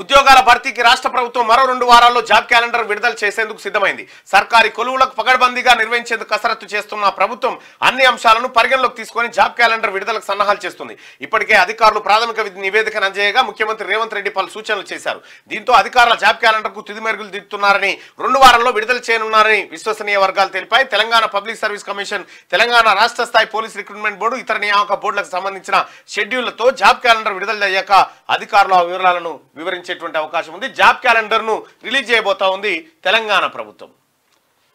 ఉద్యోగాల భర్తీకి రాష్ట్ర ప్రభుత్వం మరో 2 వారాల్లో జాబ్ క్యాలెండర్ విడుదల చేసేందుకు సిద్ధమైంది. సర్కారీ కొలువులకు పకడ్బందీగా నిర్వహించేందుకు కసరత్తు చేస్తున్న ప్రభుత్వం అన్ని అంశాలను పరిగణలోకి తీసుకొని జాబ్ క్యాలెండర్ విడుదలకు సన్నాహాలు చేస్తుంది. ఇప్పటికే అధికారులు ప్రాథమిక నివేదికను అందజేయగా ముఖ్యమంత్రి రేవంత్ రెడ్డి పలు సూచనలు చేశారు. దీంతో అధికారుల జాబ్ క్యాలెండర్ కు తుది మెరుగులు దిద్దుతున్నారని 2 వారాల్లో విడుదల చేయనున్నారని విశ్వసనీయ వర్గాలు తెలిపాయి. Telangana public service commission, Telangana రాష్ట్ర స్థాయి పోలీస్ రిక్రూట్మెంట్ బోర్డు, ఇతర నియామక బోర్డులకు సంబంధించిన షెడ్యూళ్లతో జాబ్ క్యాలెండర్ విడుదల అయ్యాక అధికారులు ఆ వివరాలను వివరించేటువంటి అవకాశం ఉంది. జాబ్ క్యాలెండర్ ను రిలీజ్ చేయబోతా ఉంది తెలంగాణ ప్రభుత్వం.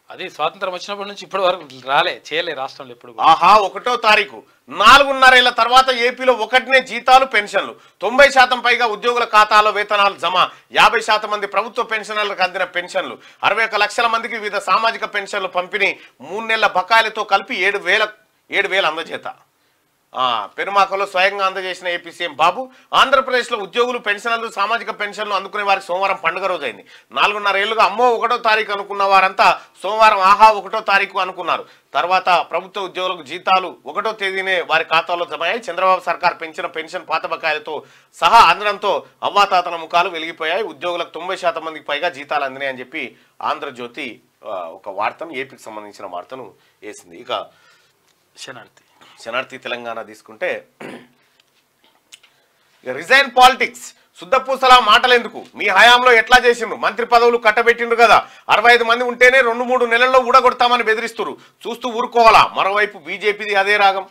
అది స్వాతంత్రం వచ్చినప్పటి నుంచి ఇప్పటి వరకు చేయలే రాష్ట్రంలో ఎప్పుడు. ఆహా, 1వ తారీఖు 4.5 ఏళ్ల తర్వాత ఏపీలో ఒకటినే జీతాలు, పెన్షన్లు. 90% పైగా ఉద్యోగుల ఖాతాలో వేతనాలు జమ. 50% మంది ప్రభుత్వ పెన్షనర్లకు అందిన పెన్షన్లు. 61 లక్షల మందికి వివిధ సామాజిక పెన్షన్లు పంపిణీ. 3 నెలల బకాయిలతో కలిపి 7,000 అందజేత. పెనుమాకలో స్వయంగా అందజేసిన ఏపీ సీఎం బాబు. ఆంధ్రప్రదేశ్లో ఉద్యోగులు, పెన్షనర్లు, సామాజిక పెన్షన్లు అందుకునే వారికి సోమవారం పండుగ రోజు అయింది. 4.5 ఏళ్లుగా అమ్మో 1వ తారీఖు అనుకున్న వారంతా సోమవారం ఆహా 1వ తారీఖు అనుకున్నారు. తర్వాత ప్రభుత్వ ఉద్యోగులకు జీతాలు 1వ తేదీనే వారి ఖాతాలో జమ అయ్యాయి. చంద్రబాబు సర్కార్ పెంచిన పెన్షన్ పాత బకాయిలతో సహా అందడంతో అవ్వాతాతల ముఖాలు వెలిగిపోయాయి. ఉద్యోగులకు 90% మందికి పైగా జీతాలు అందినాయని చెప్పి ఆంధ్రజ్యోతి ఒక వార్తను, ఏపీకి సంబంధించిన వార్తను వేసింది. ఇక శనార్థి తెలంగాణ తీసుకుంటే రిజైన్ పాలిటిక్స్. శుద్ధపూసలా మాటలెందుకు, మీ హయాంలో ఎట్లా చేసిండ్రు, మంత్రి పదవులు కట్టబెట్టిండ్రు కదా, 65 మంది ఉంటేనే 2-3 నెలల్లో ఊడగొడతామని బెదిరిస్తున్నారు, చూస్తూ ఊరుకోవాలా. మరోవైపు బీజేపీది అదే రాగం.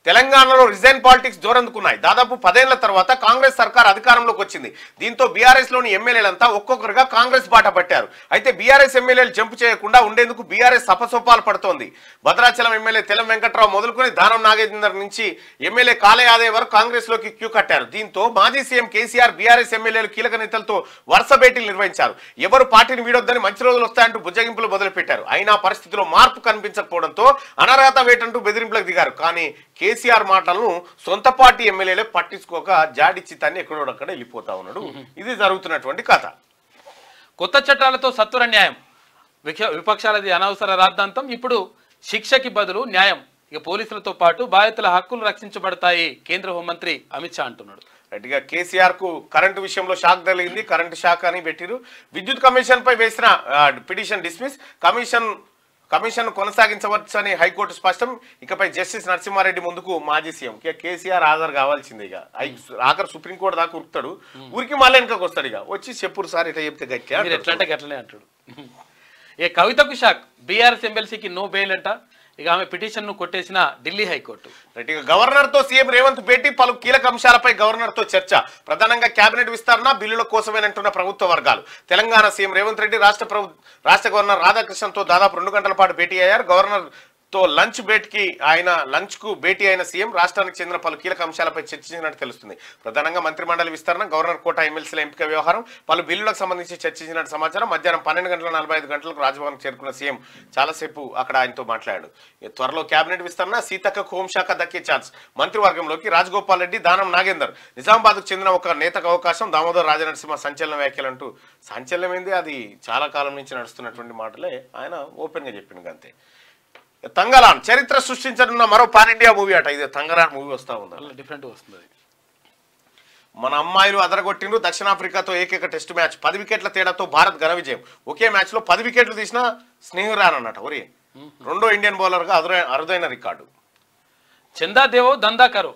తెలంగాణలో రిజైన్ పాలిటిక్స్ జోరందుకున్నాయి. దాదాపు 10 ఏళ్ల తర్వాత కాంగ్రెస్ సర్కార్ అధికారంలోకి వచ్చింది. దీంతో బీఆర్ఎస్ లోని ఎమ్మెల్యేలంతా ఒక్కొక్కరుగా కాంగ్రెస్ బాట పట్టారు. అయితే బీఆర్ఎస్ ఎమ్మెల్యేలు జంప్ చేయకుండా ఉండేందుకు బీఆర్ఎస్ సపసోపాలు పడుతోంది. భద్రాచలం ఎమ్మెల్యే తెలం వెంకట్రావు మొదలుకొని దానం నాగేందర్ నుంచి ఎమ్మెల్యే కాళే యాదవ్ వరకు కాంగ్రెస్ లోకి క్యూ కట్టారు. దీంతో మాజీ సీఎం కేసీఆర్ బీఆర్ఎస్ ఎమ్మెల్యేలు కీలక నేతలతో వరుస భేటీలు నిర్వహించారు. ఎవరు పార్టీని వీడొద్దని మంచి రోజులు వస్తాయంటూ బుజ్జగింపులు మొదలుపెట్టారు. అయినా పరిస్థితిలో మార్పు కనిపించకపోవడంతో అనర్హత వేటంటూ బెదిరింపులకు దిగారు. కానీ కేసీఆర్ మాటలను సొంత పార్టీ ఎమ్మెల్యేలే పట్టించుకోక జాడిచ్చి తన్ని ఎక్కడోడక్కడ వెళ్ళిపోతా ఉన్నాడు. ఇది జరుగుతున్నటువంటి కథ. కొత్త చట్టాలతో సత్వర న్యాయం, విపక్షాలది అనవసర రాద్ధాంతం. ఇప్పుడు శిక్షకి బదులు న్యాయం. ఇక పోలీసులతో పాటు బాధితుల హక్కులు రక్షించబడతాయి కేంద్ర హోంమంత్రి అమిత్ షా అంటున్నాడు. రైట్గా కేసీఆర్ కు కరెంటు విషయంలో షాక్ తగిలింది. కరెంటు షాక్ అని పెట్టిరు. విద్యుత్ కమిషన్ పై వేసిన పిటిషన్ డిస్మిస్. కమిషన్ కొనసాగించవచ్చని హైకోర్టు స్పష్టం. ఇకపై జస్టిస్ నరసింహారెడ్డి ముందుకు మాజీ సీఎం కేసీఆర్ హాజరు కావాల్సిందే. ఇక ఆఖరు సుప్రీంకోర్టు దాకా ఉరుకుతాడు. ఉరికి మళ్ళీ వెనకకు వస్తాడు. ఇక వచ్చి చెప్పురు సార్ ఇట్లా చెప్తే గట్టి ఎట్లంటే గట్లనే అంటాడు. ఇక కవితకు షాక్. బీఆర్ఎస్ ఎమ్మెల్సీకి నో బెయిల్ అంట. ఇక ఆమె పిటిషన్ ను కొట్టేసిన ఢిల్లీ హైకోర్టు. గవర్నర్ తో సీఎం రేవంత్ భేటీ. పలు కీలక అంశాలపై గవర్నర్ తో చర్చ. ప్రధానంగా కేబినెట్ విస్తరణ, బిల్లుల కోసమేనంటున్న ప్రభుత్వ వర్గాలు. తెలంగాణ సీఎం రేవంత్ రెడ్డి రాష్ట్ర గవర్నర్ రాధాకృష్ణన్తో దాదాపు 2 గంటల పాటు భేటీ అయ్యారు. గవర్నర్ తో లంచ్ కు భేటీ అయిన సీఎం రాష్ట్రానికి చెందిన పలు కీలక అంశాలపై చర్చించినట్టు తెలుస్తుంది. ప్రధానంగా మంత్రిమండలి విస్తరణ, గవర్నర్ కోటా ఎమ్మెల్సీల ఎంపిక వ్యవహారం, పలు బిల్లులకు సంబంధించి చర్చించినట్టు సమాచారం. మధ్యాహ్నం 12:45 రాజ్భవన్కు చేరుకున్న సీఎం చాలాసేపు అక్కడ ఆయనతో మాట్లాడాడు. త్వరలో కేబినెట్ విస్తరణ, సీతక్కకు హోంశాఖ దక్కే ఛాన్స్. మంత్రివర్గంలోకి రాజగోపాల్ రెడ్డి, దానం నాగేందర్. నిజామాబాద్కు చెందిన ఒక నేతకు అవకాశం. దామోదర్ రాజనరసింహ సంచలన వ్యాఖ్యలంటూ. సంచలనమైంది, అది చాలా కాలం నుంచి నడుస్తున్నటువంటి మాటలే. ఆయన ఓపెన్ గా చెప్పింది. అంతే. తంగలాన్ చరిత్ర సృష్టించనున్న మరో పాన్ ఇండియా మూవీ అట. ఇది తంగలాన్ మూవీ వస్తా ఉంది. డిఫరెంట్ వస్తుంది. మన అమ్మాయిలు అదరగొట్టిండ్రు. దక్షిణాఫ్రికాతో ఏకైక టెస్ట్ మ్యాచ్. 10 వికెట్ల తేడాతో భారత్ ఘన విజయం. ఒకే మ్యాచ్ లో 10 వికెట్లు తీసిన స్నేహరాన్ అన్నట. ఒరే రెండో ఇండియన్ బౌలర్ గా అరుదైన రికార్డు. చందా దేవో దందా కరో,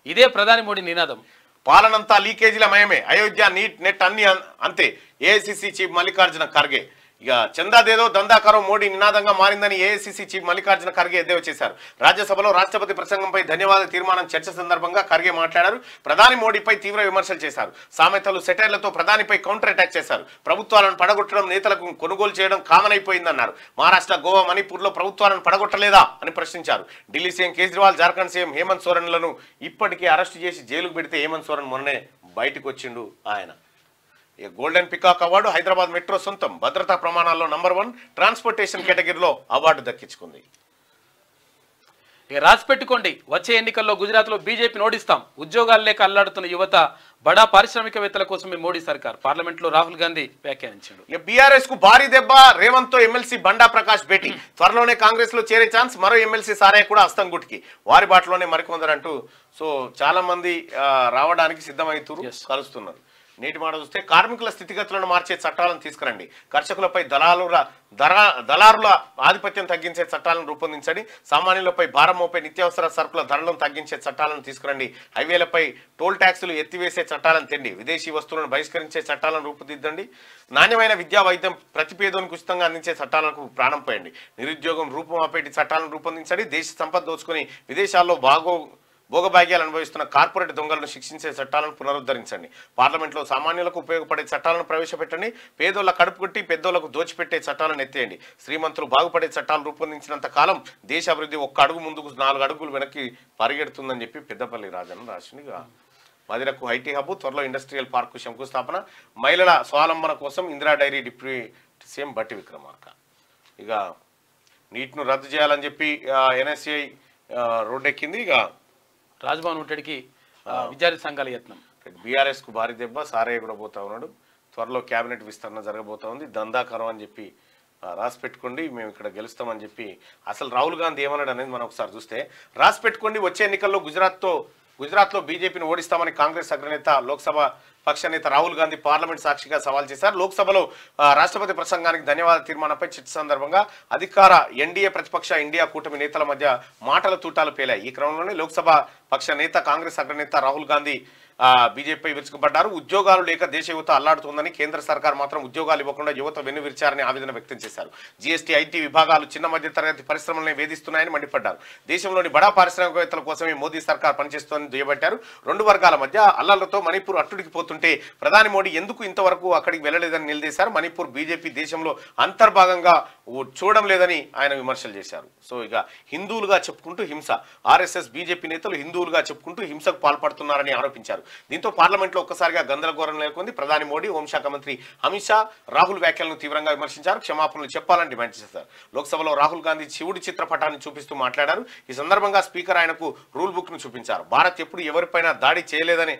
ఇదే ప్రధాని మోడీ నినాదం. పాలనంతా లీకేజీల మయమే. అయోధ్య, నీట్, నెట్ అన్ని అంతే. AICC chief Mallikarjuna Kharge. ఇక చందాదేదో దందాకరో మోడీ నినాదంగా మారిందని ఏఐసిసి చీఫ్ మల్లికార్జున ఖర్గే ఎద్దేవా చేశారు. రాజ్యసభలో రాష్ట్రపతి ప్రసంగంపై ధన్యవాద తీర్మానం చర్చ సందర్భంగా ఖర్గే మాట్లాడారు. ప్రధాని మోడీపై తీవ్ర విమర్శలు చేశారు. సామెతలు, సెటైర్లతో ప్రధానిపై కౌంటర్ అటాక్ చేశారు. ప్రభుత్వాలను పడగొట్టడం, నేతలకు కొనుగోలు చేయడం కామన్ అయిపోయిందన్నారు. మహారాష్ట్ర, గోవా, మణిపూర్లో ప్రభుత్వాలను పడగొట్టలేదా అని ప్రశ్నించారు. ఢిల్లీ సీఎం కేజ్రీవాల్, జార్ఖండ్ సీఎం హేమంత్ సోరెన్లను ఇప్పటికే అరెస్టు చేసి జైలుకు పెడితే హేమంత్ సోరెన్ మొన్నే బయటకు వచ్చిండు. ఆయన golden peacock award Hyderabad metro సొంతం. భద్రతా ప్రమాణాల్లో నంబర్ 1, ట్రాన్స్పోర్టేషన్ కేటగిరీలో అవార్డు దక్కించుకుంది. ఇక రాసి పెట్టుకోండి, వచ్చే ఎన్నికల్లో గుజరాత్ లో బీజేపీని ఓడిస్తాం. ఉద్యోగాలు లేక అల్లాడుతున్న యువత, బడా పారిశ్రామికవేత్తల కోసమే మోడీ సర్కార్. పార్లమెంట్ లో రాహుల్ గాంధీ వ్యాఖ్యానించాడు. ఇక బీఆర్ఎస్ కు భారీ దెబ్బ. రేవంత్ తో ఎమ్మెల్సీ బండా ప్రకాష్ భేటీ. త్వరలోనే కాంగ్రెస్ లో చేరే ఛాన్స్. మరో ఎమ్మెల్సీ సారయ్య కూడా హస్తం గుట్టికి. వారి బాటలోనే మరికొందరంటూ సో చాలా మంది రావడానికి సిద్ధమవుతూ కలుస్తున్నారు. నేటి మాట చూస్తే కార్మికుల స్థితిగతులను మార్చే చట్టాలను తీసుకురండి. కర్షకులపై దళారుల ఆధిపత్యం తగ్గించే చట్టాలను రూపొందించండి. సామాన్యులపై భారం మోపే నిత్యావసర సరుకుల ధరలను తగ్గించే చట్టాలను తీసుకురండి. హైవేలపై టోల్ ట్యాక్సులు ఎత్తివేసే చట్టాలను తెండి. విదేశీ వస్తువులను బహిష్కరించే చట్టాలను రూపుదిద్దండి. నాణ్యమైన విద్యా, వైద్యం ప్రతి పేదోనికి ఉచితంగా అందించే చట్టాలకు ప్రాణం పోయండి. నిరుద్యోగం రూపుమాపేటి చట్టాలను రూపొందించండి. దేశ సంపద దోచుకుని విదేశాల్లో భోగభాగ్యాలు అనుభవిస్తున్న కార్పొరేట్ దొంగలను శిక్షించే చట్టాలను పునరుద్ధరించండి. పార్లమెంట్లో సామాన్యులకు ఉపయోగపడే చట్టాలను ప్రవేశపెట్టండి. పేదోళ్ల కడుపు కొట్టి పెద్దోళ్లకు దోచిపెట్టే చట్టాలను ఎత్తేయండి. శ్రీమంతులు బాగుపడే చట్టాలు రూపొందించినంత కాలం దేశ అభివృద్ధి 1 అడుగు ముందుకు 4 అడుగులు వెనక్కి పరిగెడుతుందని చెప్పి పెద్దపల్లి రాజన్న రాష్ట్రంగా. మదిరకు ఐటీ హబ్, త్వరలో ఇండస్ట్రియల్ పార్కు శంకుస్థాపన. మహిళల స్వావలంబన కోసం Indira dairy deputy CM Bhatti Vikramarka. ఇక నీట్ను రద్దు చేయాలని చెప్పి ఎన్ఎస్ఐ రోడ్డెక్కింది. ఇక రాజ్భవన్ ముట్టడికి విద్యార్థి సంఘాల యత్నం. బీఆర్ఎస్ కు భారీ దెబ్బ. సారయ్య కూడా పోతా ఉన్నాడు. త్వరలో కేబినెట్ విస్తరణ జరగబోతా ఉంది. దందాకరం అని చెప్పి రాసి పెట్టుకోండి, మేము ఇక్కడ గెలుస్తామని చెప్పి. అసలు రాహుల్ గాంధీ ఏమన్నాడు అనేది మనం ఒకసారి చూస్తే, రాసి పెట్టుకోండి, వచ్చే ఎన్నికల్లో గుజరాత్లో బీజేపీని ఓడిస్తామని కాంగ్రెస్ అగ్రనేత, లోక్సభ పక్ష నేత రాహుల్ గాంధీ పార్లమెంట్ సాక్షిగా సవాల్ చేశారు. లోక్సభలో రాష్ట్రపతి ప్రసంగానికి ధన్యవాద తీర్మానంపై చర్చ సందర్భంగా అధికార ఎన్డీఏ, ప్రతిపక్ష ఇండియా కూటమి నేతల మధ్య మాటల తూటాలు పేలాయి. ఈ క్రమంలోనే లోక్సభ పక్ష నేత, కాంగ్రెస్ అగ్రనేత రాహుల్ గాంధీ బీజేపీ విరుచుకుపడ్డారు. ఉద్యోగాలు లేక దేశ యువత అల్లాడుతోందని, కేంద్ర సర్కార్ మాత్రం ఉద్యోగాలు ఇవ్వకుండా యువత వెన్నువిరిచారని ఆవేదన వ్యక్తం చేశారు. జీఎస్టీ, ఐటీ విభాగాలు చిన్న మధ్య తరగతి పరిశ్రమలను వేధిస్తున్నాయని మండిపడ్డారు. దేశంలోని బడా పారిశ్రామికవేత్తల కోసమే మోదీ సర్కార్ పనిచేస్తోందని దుయ్యబట్టారు. రెండు వర్గాల మధ్య అల్లర్లతో మణిపూర్ అట్టుడికి పోతుంటే ప్రధాని మోడీ ఎందుకు ఇంతవరకు అక్కడికి వెళ్లలేదని నిలదీశారు. మణిపూర్ బీజేపీ దేశంలో అంతర్భాగంగా చూడడం లేదని ఆయన విమర్శలు చేశారు. సో ఇక హిందువులుగా చెప్పుకుంటూ హింస, ఆర్ఎస్ఎస్ బీజేపీ నేతలు హిందువులుగా చెప్పుకుంటూ హింసకు పాల్పడుతున్నారని ఆరోపించారు. దీంతో పార్లమెంట్లో ఒక్కసారిగా గందరగోళం నెలకొంది. ప్రధాని మోడీ, హోంశాఖ మంత్రి అమిత్ షా రాహుల్ వ్యాఖ్యలను తీవ్రంగా విమర్శించారు. క్షమాపణలు చెప్పాలని డిమాండ్ చేశారు. లోక్సభలో రాహుల్ గాంధీ శివుడి చిత్రపటాన్ని చూపిస్తూ మాట్లాడారు. ఈ సందర్భంగా స్పీకర్ ఆయనకు రూల్ బుక్ ను చూపించారు. భారత్ ఎప్పుడు ఎవరిపైనా దాడి చేయలేదని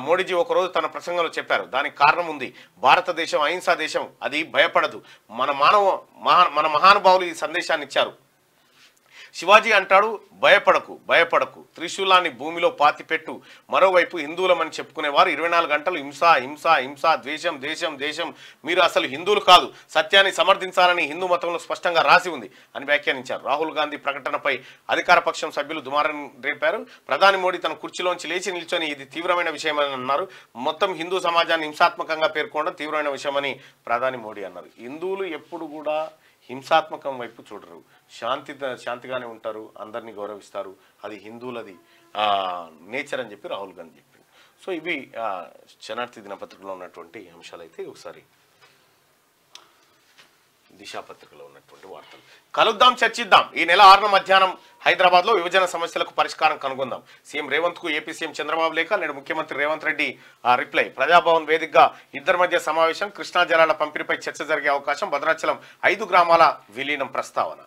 మోడీజీ ఒకరోజు తన ప్రసంగంలో చెప్పారు. దానికి కారణం ఉంది. భారతదేశం అహింసా దేశం, అది భయపడదు. మన మహానుభావులు ఈ సందేశాన్ని ఇచ్చారు. శివాజీ అంటాడు, భయపడకు భయపడకు, త్రిశూలాన్ని భూమిలో పాతిపెట్టు. మరోవైపు హిందువులమని చెప్పుకునేవారు 24 గంటలు హింస హింస హింస, ద్వేషం దేశం దేశం, మీరు అసలు హిందువులు కాదు, సత్యాన్ని సమర్థించాలని హిందూ మతంలో స్పష్టంగా రాసి ఉంది అని వ్యాఖ్యానించారు. రాహుల్ గాంధీ ప్రకటనపై అధికార పక్షం సభ్యులు దుమారం రేపారు. ప్రధాని మోడీ తన కుర్చీలోంచి లేచి నిల్చొని ఇది తీవ్రమైన విషయమని అన్నారు. మొత్తం హిందూ సమాజాన్ని హింసాత్మకంగా పేర్కొనడం తీవ్రమైన విషయమని ప్రధాని మోడీ అన్నారు. హిందువులు ఎప్పుడు కూడా హింసాత్మకం వైపు చూడరు, శాంతిగానే ఉంటారు, అందరినీ గౌరవిస్తారు. అది హిందువులది నేచర్ అని చెప్పి రాహుల్ గాంధీ చెప్పింది. సో ఇవి శనార్థి దినపత్రికలో ఉన్నటువంటి అంశాలు. అయితే ఒకసారి దిశాపత్రికలో ఉన్నటువంటి వార్తలు. కలుద్దాం, చర్చిద్దాం. ఈ నెల 6న మధ్యాహ్నం హైదరాబాద్ లో విభజన సమస్యలకు పరిష్కారం కనుగొందాం. సీఎం రేవంత్ కు ఏపీ సీఎం చంద్రబాబు లేఖ, నేడు ముఖ్యమంత్రి రేవంత్ రెడ్డి రిప్లై. ప్రజాభవన్ వేదికగా ఇద్దరి మధ్య సమావేశం. కృష్ణా జలాల పంపిణీపై చర్చ జరిగే అవకాశం. భద్రాచలం 5 గ్రామాల విలీనం ప్రస్తావన.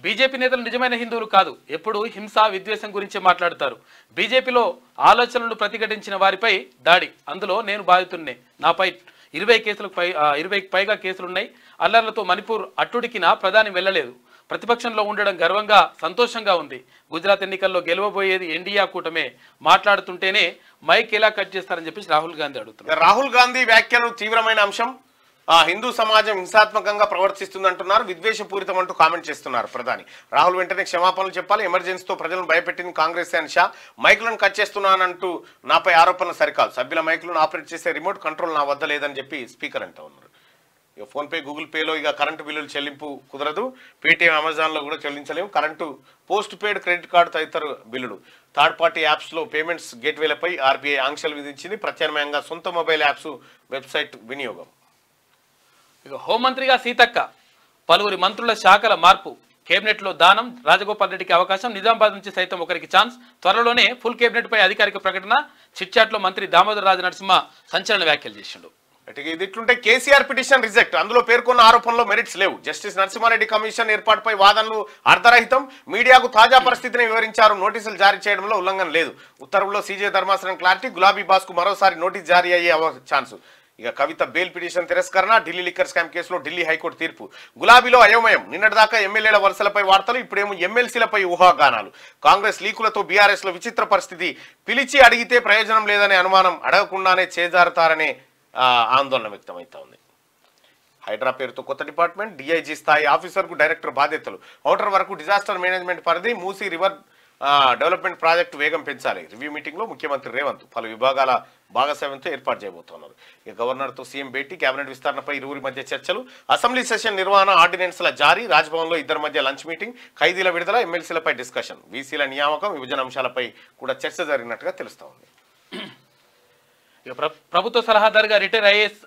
బీజేపీ నేతలు నిజమైన హిందువులు కాదు, ఎప్పుడు హింస విద్వేషం గురించే మాట్లాడతారు. బీజేపీలో ఆలోచనలు ప్రతిఘటించిన వారిపై దాడి, అందులో నేను బాధితున్నే, నాపై 20కి పైగా కేసులున్నాయి. అల్లర్లతో మణిపూర్ అట్టుడికినా ప్రధాని వెళ్లలేదు. ప్రతిపక్షంలో ఉండడం గర్వంగా సంతోషంగా ఉంది. గుజరాత్ ఎన్నికల్లో గెలవబోయేది ఎన్డీఏ కూటమే, మాట్లాడుతుంటేనే మైక్ ఎలా కట్ చేస్తారని చెప్పేసి రాహుల్ గాంధీ అడుగుతున్నారు. రాహుల్ గాంధీ వ్యాఖ్యలు తీవ్రమైన అంశం. హిందూ సమాజం హింసాత్మకంగా ప్రవర్తిస్తుందంటున్నారు, విద్వేషపూరితం అంటూ కామెంట్ చేస్తున్నారు ప్రధాని. రాహుల్ వెంటనే క్షమాపణలు చెప్పాలి. ఎమర్జెన్సీతో ప్రజలను భయపెట్టింది కాంగ్రెస్ అని షా. మైకులను కట్ చేస్తున్నానంటూ నాపై ఆరోపణలు సరికాదు. సభ్యుల మైకులను ఆపరేట్ చేసే రిమోట్ కంట్రోల్ నా వద్ద లేదని చెప్పి స్పీకర్ అంటూ ఉన్నారు. ఇక ఫోన్పే, గూగుల్ పేలో ఇక కరెంటు బిల్లులు చెల్లింపు కుదరదు. పేటీఎం, అమెజాన్లో కూడా చెల్లించలేము. Current, postpaid credit card తదితర బిల్లులు. థర్డ్ పార్టీ యాప్స్లో పేమెంట్స్ గేట్వేలపై ఆర్బీఐ ఆంక్షలు విధించింది. ప్రత్యామ్నాయంగా సొంత మొబైల్ యాప్స్, వెబ్సైట్ వినియోగం. ఇక హోంమంత్రిగా సీతక్క, పలువురి మంత్రుల శాఖల మార్పు, కేబినెట్లో దానం, రాజగోపాల్ రెడ్డికి అవకాశం, నిజామాబాద్ నుంచి సైతం ఒకరికి ఛాన్స్, త్వరలోనే ఫుల్ కేబినెట్ పై అధికారిక ప్రకటన. చిట్చాట్లో మంత్రి దామోదర్ రాజ నరసింహ సంచలన వ్యాఖ్యలు చేసిండు. ఇది ఇట్లుంటే కేసీఆర్ పిటిషన్ రిజెక్ట్. అందులో పేర్కొన్న ఆరోపణలో మెరిట్స్ లేవు. జస్టిస్ నరసింహారెడ్డి కమిషన్ ఏర్పాటుపై వాదనలు అర్ధరహితం. మీడియాకు తాజా పరిస్థితిని వివరించారు. నోటీసులు జారీ చేయడంలో ఉల్లంఘన లేదు. ఉత్తర్వుల్లో సీజే ధర్మాసనం క్లారిటీ. గులాబీ బాస్ కు మరోసారి నోటీస్ జారీ అయ్యే ఛాన్స్. ఇక కవిత బెయిల్ పిటిషన్ తిరస్కరణ. ఢిల్లీ లిక్కర్ స్కామ్ కేసులో ఢిల్లీ హైకోర్టు తీర్పు. గులాబీలో అయోమయం. నిన్నటిదాకా ఎమ్మెల్యేల వరుసలపై వార్తలు, ఇప్పుడేమో ఎమ్మెల్సీలపై ఊహాగానాలు. కాంగ్రెస్ లీకులతో బీఆర్ఎస్ లో విచిత్ర పరిస్థితి. పిలిచి అడిగితే ప్రయోజనం లేదనే అనుమానం, అడగకుండానే చేజారుతారనే ఆందోళన వ్యక్తమవుతా ఉంది. హైడ్రా పేరుతో కొత్త డిపార్ట్మెంట్. డిఐజీ స్థాయి ఆఫీసర్కు డైరెక్టర్ బాధ్యతలు. ఔటర్ వరకు డిజాస్టర్ మేనేజ్మెంట్ పరిధి. మూసీ రివర్ డెవలప్మెంట్ ప్రాజెక్టు వేగం పెంచాలి. రివ్యూ మీటింగ్లో ముఖ్యమంత్రి రేవంత్ పలు విభాగాల భాగస్వామ్యంతో ఏర్పాటు చేయబోతున్నారు. ఇక గవర్నర్తో సీఎం భేటీ. కేబినెట్ విస్తరణపై ఇరువురి మధ్య చర్చలు. అసెంబ్లీ సెషన్ నిర్వహణ, ఆర్డినెన్స్ల జారీ. రాజ్భవన్లో ఇద్దరి మధ్య లంచ్ మీటింగ్. ఖైదీల విడుదల, ఎమ్మెల్సీలపై డిస్కషన్. వీసీల నియామకం, విభజన అంశాలపై కూడా చర్చ జరిగినట్టుగా తెలుస్తా ఉంది. ఇక ప్రభుత్వ సలహాదారుగా రిటైర్ ఐఏఎస్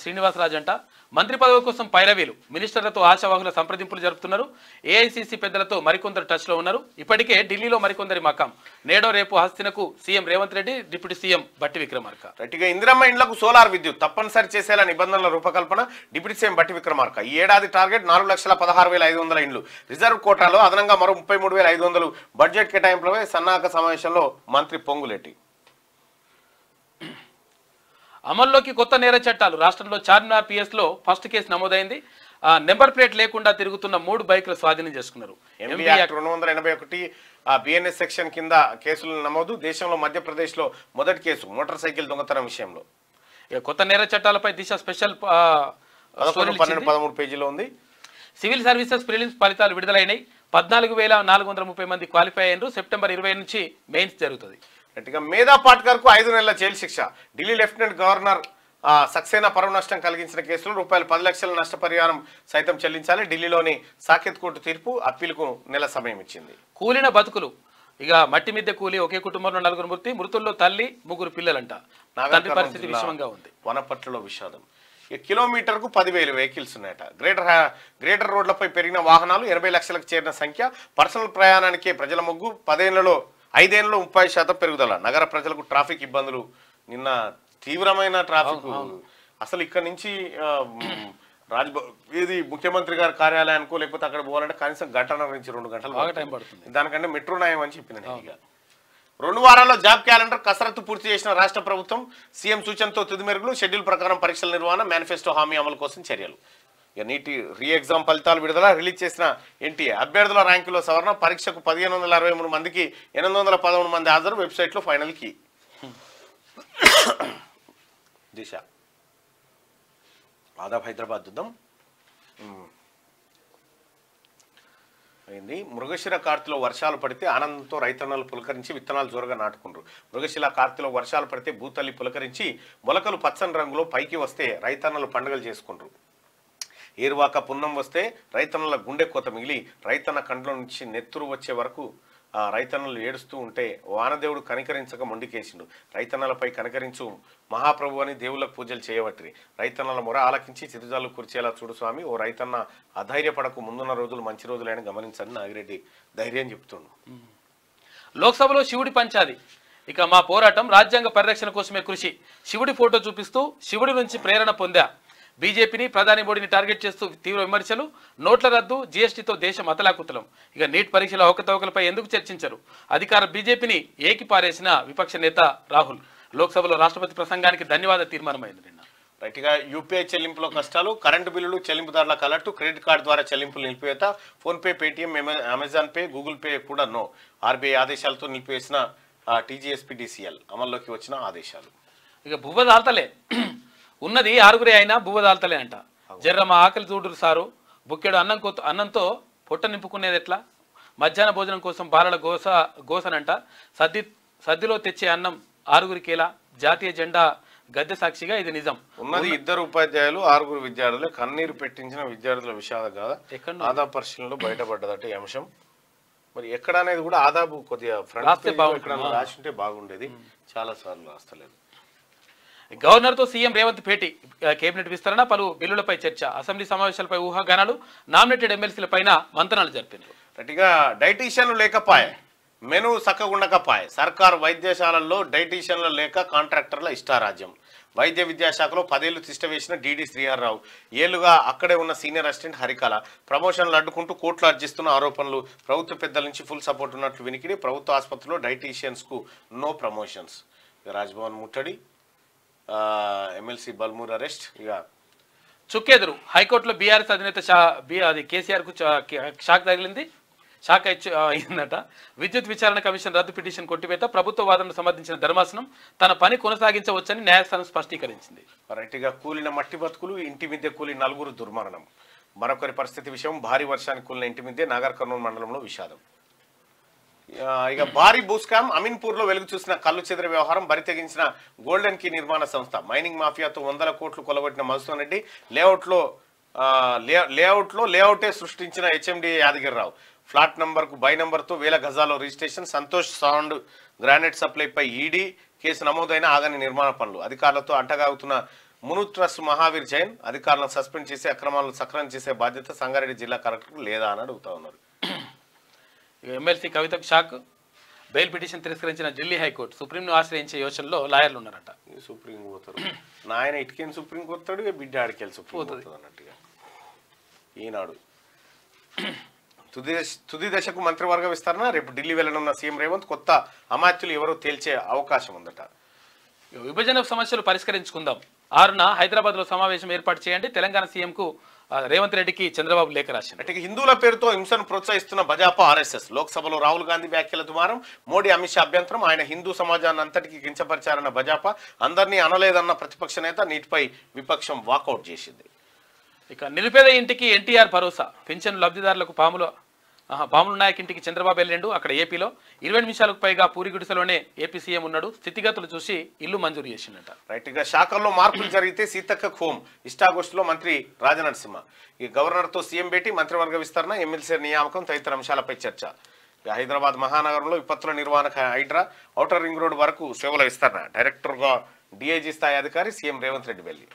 శ్రీనివాసరాజు అంట మంత్రి పదవి కోసం పైరవీలు. మినిస్టర్లతో ఆశావాహుల సంప్రదింపులు జరుపుతున్నారు. ఏఐసీసీ పెద్దలతో మరికొందరు టచ్లో ఉన్నారు. ఇప్పటికే ఢిల్లీలో మరికొందరి మకాం. నేడో రేపు హస్తినకు CM Revanth Reddy, deputy CM Bhatti Vikramarka. రైట్గా Indiramma ఇండ్లకు సోలార్ విద్యుత్ తప్పనిసరి చేసేలా నిబంధనల రూపకల్పన. Deputy CM Bhatti Vikramarka. ఈ ఏడాది టార్గెట్ 4,16,500 ఇండ్లు. రిజర్వ్ కోటాలో అదనంగా మరో 33,500 బడ్జెట్ కేటాయింపులపై సన్నాహక సమావేశంలో మంత్రి పొంగులేటి. అమల్లోకి కొత్త నేర చట్టాలు. రాష్ట్రంలో చార్మినార్ పిఎస్లో ఫస్ట్ కేసు నమోదైంది. నెంబర్ ప్లేట్ లేకుండా తిరుగుతున్న 3 బైకులు స్వాధీనం చేసుకున్నారు. 281 బిఎన్ఎస్ సెక్షన్ కింద కేసులు నమోదు. దేశంలో మధ్యప్రదేశ్లో మొదటి కేసు మోటార్ సైకిల్ దొంగతనం విషయంలో. కొత్త నేర చట్టాలపై దిశ స్పెషల్ 12-13 పేజీలో ఉంది. సివిల్ సర్వీసెస్ ప్రిలిమ్స్ ఫలితాలు విడుదలైనాయి. 14,430 మంది క్వాలిఫై అయ్యారు. సెప్టెంబర్ 20 నుంచి మెయిన్స్ జరుగుతుంది. గట్టిగా మేధా పాట్కర్కు 5 నెలల జైలు శిక్ష. ఢిల్లీ లెఫ్టినెంట్ గవర్నర్ సక్సేనా పరువు నష్టం కలిగించిన కేసులో రూపాయలు 10 లక్షల నష్టపరిహారం సైతం చెల్లించాలి. ఢిల్లీలోని సాకేత్ కోర్టు తీర్పు అప్పీలుకు నెల సమయం ఇచ్చింది. కూలిన బతుకులు ఇక మట్టి మిద్దె కూలి ఒకే కుటుంబంలో 4 మృతుల్లో తల్లి 3 పిల్లలంట. తండ్రి పరిస్థితి విషమంగా ఉంది. వనపట్లలో విషాదం. కిలోమీటర్కు 10,000 వెహికల్స్ ఉన్నాయట. గ్రేటర్ రోడ్లపై పెరిగిన వాహనాలు 80 లక్షలకు చేరిన సంఖ్య. పర్సనల్ ప్రయాణానికే ప్రజల మొగ్గు. 5 ఏళ్లలో 30% పెరుగుదల. నగర ప్రజలకు ట్రాఫిక్ ఇబ్బందులు. నిన్న తీవ్రమైన ట్రాఫిక్. అసలు ఇక్కడ నుంచి ఇది ముఖ్యమంత్రి గారి కార్యాలయానికో లేకపోతే అక్కడ పోవాలంటే కనీసం గంటన్నర నుంచి 2 గంటలు టైం పడుతుంది. దానికంటే మెట్రో నయం అని చెప్పిన 2 వారాల్లో జాబ్ క్యాలెండర్ కసరత్తు పూర్తి చేసిన రాష్ట్ర ప్రభుత్వం. సీఎం సూచనతో తుది మెరుగులు. షెడ్యూల్ ప్రకారం పరీక్షల నిర్వహణ. మేనిఫెస్టో హామీ అమలు కోసం చర్యలు. ఇక నీటి రీ ఎగ్జామ్ ఫలితాలు విడుదల. రిలీజ్ చేసిన ఎన్టీఏ అభ్యర్థుల ర్యాంకులో సవరణ. పరీక్షకు 1563 మందికి 813 మంది హాజరు. వెబ్సైట్లో ఫైనల్ కి. దిశ ఆదాబ్ హైదరాబాద్ యుద్ధం అయింది. మృగశిర కార్తెలో వర్షాలు పడితే ఆనందంతో రైతన్నలు పులకరించి విత్తనాలు జోరుగా నాటుకుంటారు. మృగశిర కార్తెలో వర్షాలు పడితే భూతల్లి పులకరించి మొలకలు పచ్చని రంగులో పైకి వస్తే రైతన్నలు పండుగలు చేసుకుంటారు. ఏరువాక పున్నం వస్తే రైతన్నల గుండె కోత మిగిలి రైతన్న కండ్ల నుంచి నెత్తురు వచ్చే వరకు రైతన్నలు ఏడుస్తూ ఉంటే వానదేవుడు కనికరించక మొండికేసిండు. రైతన్నలపై కనికరించు మహాప్రభు అని దేవుళ్ళకు పూజలు చేయవట్రి. రైతన్నల మొర ఆలకించి చిరుజాలు కూర్చేలా చూడు స్వామి. ఓ రైతన్న అధైర్యపడకు, ముందున్న రోజులు మంచి రోజులైన గమనించని నాగిరెడ్డి ధైర్యం చెప్తుండు. లోక్సభలో శివుడి పంచాది. ఇక మా పోరాటం రాజ్యాంగ పరిరక్షణ కోసమే కృషి. శివుడి ఫోటో చూపిస్తూ శివుడి నుంచి ప్రేరణ పొందా. బీజేపీని ప్రధాని మోడీని టార్గెట్ చేస్తూ తీవ్ర విమర్శలు. నోట్ల రద్దు, జీఎస్టీతో దేశం అతలాకుతలం. ఇక నీట్ పరీక్షల అవకతవకలపై ఎందుకు చర్చించరు? అధికార బీజేపీని ఏకిపారేసిన విపక్ష నేత రాహుల్. లోక్సభలో రాష్ట్రపతి ప్రసంగానికి ధన్యవాద తీర్మానమైంది నిన్న. రైట్గా యూపీఐ చెల్లింపులో కష్టాలు. కరెంటు బిల్లులు చెల్లింపుదారుల కలట్టు. క్రెడిట్ కార్డు ద్వారా చెల్లింపులు నిలిపివేత. PhonePe, Paytm, Amazon Pay, Google Pay కూడా నో. ఆర్బీఐ ఆదేశాలతో నిలిపివేసిన టీజీఎస్పీడీసీఎల్ అమల్లోకి వచ్చిన ఆదేశాలు. ఇక బువ్వ దాల్తలే ఉన్నది 6 అయినా బువ్వ దాల్తలే అంట. జర్రమ్మ ఆకలి చూడురు సారు. బుక్కెడు అన్నంతో పొట్ట నింపుకునేది ఎట్లా? మధ్యాహ్న భోజనం కోసం బాలల గోసనంట. సద్దిలో తెచ్చే అన్నం 6కేలా. జాతీయ జెండా గద్దె సాక్షిగా ఇది నిజం. ఉన్నది 2 ఉపాధ్యాయులు 6 విద్యార్థులు. కన్నీరు పెట్టించిన విద్యార్థుల విషాదం కాదా ఆదాబ్ పరిశీలనలో బయటపడ్డదట ఈ అంశం. మరి ఎక్కడ అనేది కూడా ఆదాబు కొద్దిగా ఫ్రంట్ రాసి ఉంటే బాగుండేది. చాలా సార్లు రాస్తలేదు. గవర్నర్తో సీఎం రేవంత్ భేటీ. కేబినెట్ విస్తరణ, పలు బిల్లులపై చర్చ. అసెంబ్లీ సమావేశాలపై ఊహాగానాలు. నామినేటెడ్ ఎమ్మెల్సీలపైన మంతనాలు జరిపారు. గట్టిగా డైటీషియన్లు లేకపాయే, మెను సక్కగుండకపాయే. సర్కారు వైద్యశాలల్లో డైటీషియన్లు లేక కాంట్రాక్టర్ల ఇష్టారాజ్యం. వైద్య విద్యాశాఖలో 10 ఏళ్లు తిష్టవేసిన డీడీ శ్రీహర్రావు. ఏళ్లుగా అక్కడే ఉన్న సీనియర్ అసిస్టెంట్ హరికళ. ప్రమోషన్లు అడ్డుకుంటూ కోట్లు అర్జిస్తున్న ఆరోపణలు. ప్రభుత్వ పెద్దల నుంచి ఫుల్ సపోర్ట్ ఉన్నట్లు వినికిడి. ప్రభుత్వ ఆసుపత్రిలో డైటీషియన్స్కు నో ప్రమోషన్స్. రాజ్భవన్ ముట్టడి. MLC Balmoor arrest. ఇక చుక్కెదురు. హైకోర్టులో బీఆర్ఎస్ అధినేత కేసీఆర్కు షాక్ తగిలింది. షాక్ అయిందట. విద్యుత్ విచారణ కమిషన్ రద్దు పిటిషన్ కొట్టివేత. ప్రభుత్వ వాదనను సమర్థించిన ధర్మాసనం తన పని కొనసాగించవచ్చని న్యాయస్థానం స్పష్టీకరించింది. రైట్గా కూలిన మట్టి బతుకులు. ఇంటి మిద్దె కూలి 4 దుర్మరణం. మరొకరి పరిస్థితి విషయం. భారీ వర్షానికి కూలిన ఇంటి మిద్దె. నాగర్ కర్నూలు మండలంలో విషాదం. ఇక భారీ భూస్కామ్. అమీన్పూర్లో వెలుగు చూసిన కళ్ళు చెదిరే వ్యవహారం. బరితెగించిన గోల్డెన్ కీ నిర్మాణ సంస్థ. మైనింగ్ మాఫియాతో 100 కోట్లు కొలగొట్టిన మధుసూదన్ రెడ్డి. లేఅవుటే సృష్టించిన హెచ్ఎండి యాదగిరిరావు. ఫ్లాట్ నంబర్కు బై నంబర్తో 1000 గజాల్లో రిజిస్ట్రేషన్. సంతోష్ సౌండ్ గ్రానైట్ సప్లైపై ఈడీ కేసు నమోదైన ఆగని నిర్మాణ పనులు. అధికారులతో అంటగాగుతున్న మును ట్రస్ట్ మహావీర్ జైన్. అధికారులను సస్పెండ్ చేసి అక్రమాలను సక్రమం చేసే బాధ్యత సంగారెడ్డి జిల్లా కలెక్టర్కు లేదా అని అడుగుతా ఉన్నారు. ఎమ్మెల్సీ కవితకు షాక్. బెయిల్ పిటిషన్ తిరస్కరించిన ఢిల్లీ హైకోర్టు. సుప్రీంను ఆశ్రయించే యోచనలో లాయర్లు ఉన్నారట. సుప్రీం పోతారు. నాయన ఇటుకేని సుప్రీం పోతాడు, బిడ్డ ఆడికెళ్ళి సుప్రీం పోతుంది అన్నట్టుగా. ఈనాడు తుది దశకు మంత్రివర్గ విస్తరణ. రేపు ఢిల్లీ వెళ్లనున్న సీఎం రేవంత్. కొత్త అమాత్యులు ఎవరో తేల్చే అవకాశం ఉందట. విభజన సమస్యలు పరిష్కరించుకుందాం. 6న హైదరాబాద్లో సమావేశం ఏర్పాటు చేయండి. తెలంగాణ సీఎంకు రేవంత్ రెడ్డికి చంద్రబాబు లేఖ రాశారు. అంటే హిందువుల పేరుతో హింసను ప్రోత్సహిస్తున్న భాజపా ఆర్ఎస్ఎస్. లోక్సభలో రాహుల్ గాంధీ వ్యాఖ్యల దుమారం. మోడీ అమిత్ షా అభ్యంతరం. ఆయన హిందూ సమాజాన్ని అంతటికీ కించపరిచారన్న భాజపా. అందరినీ అనలేదన్న ప్రతిపక్ష నేత. నీటిపై విపక్షం వాకౌట్ చేసింది. ఇక నిరుపేద ఇంటికి ఎన్టీఆర్ భరోసా. పింఛను లబ్ధిదారులకు పాముల నాయక్ ఇంటికి చంద్రబాబు వెళ్ళిండు. అక్కడ ఏపీలో 20 నిమిషాలకు పైగా పూరి గుడిసెలోనే ఏపీ సీఎం ఉన్నాడు. స్థితిగతులు చూసి ఇల్లు మంజూరు చేసిండట. రైట్ గా శాఖల్లో మార్పులు జరిగితే సీతక్క హోం ఇష్టాగోష్ఠిలో మంత్రి రాజనరసింహ. ఈ గవర్నర్తో సీఎం భేటీ, మంత్రివర్గ విస్తరణ, ఎమ్మెల్సీ నియామకం తదితర అంశాలపై చర్చ. హైదరాబాద్ మహానగరంలో విపత్తుల నిర్వహణ హైడ్రా ఔటర్ రింగ్ రోడ్ వరకు సేవల విస్తరణ. డైరెక్టర్గా డిఐజీ స్థాయి అధికారి సీఎం రేవంత్ రెడ్డి వెళ్ళి.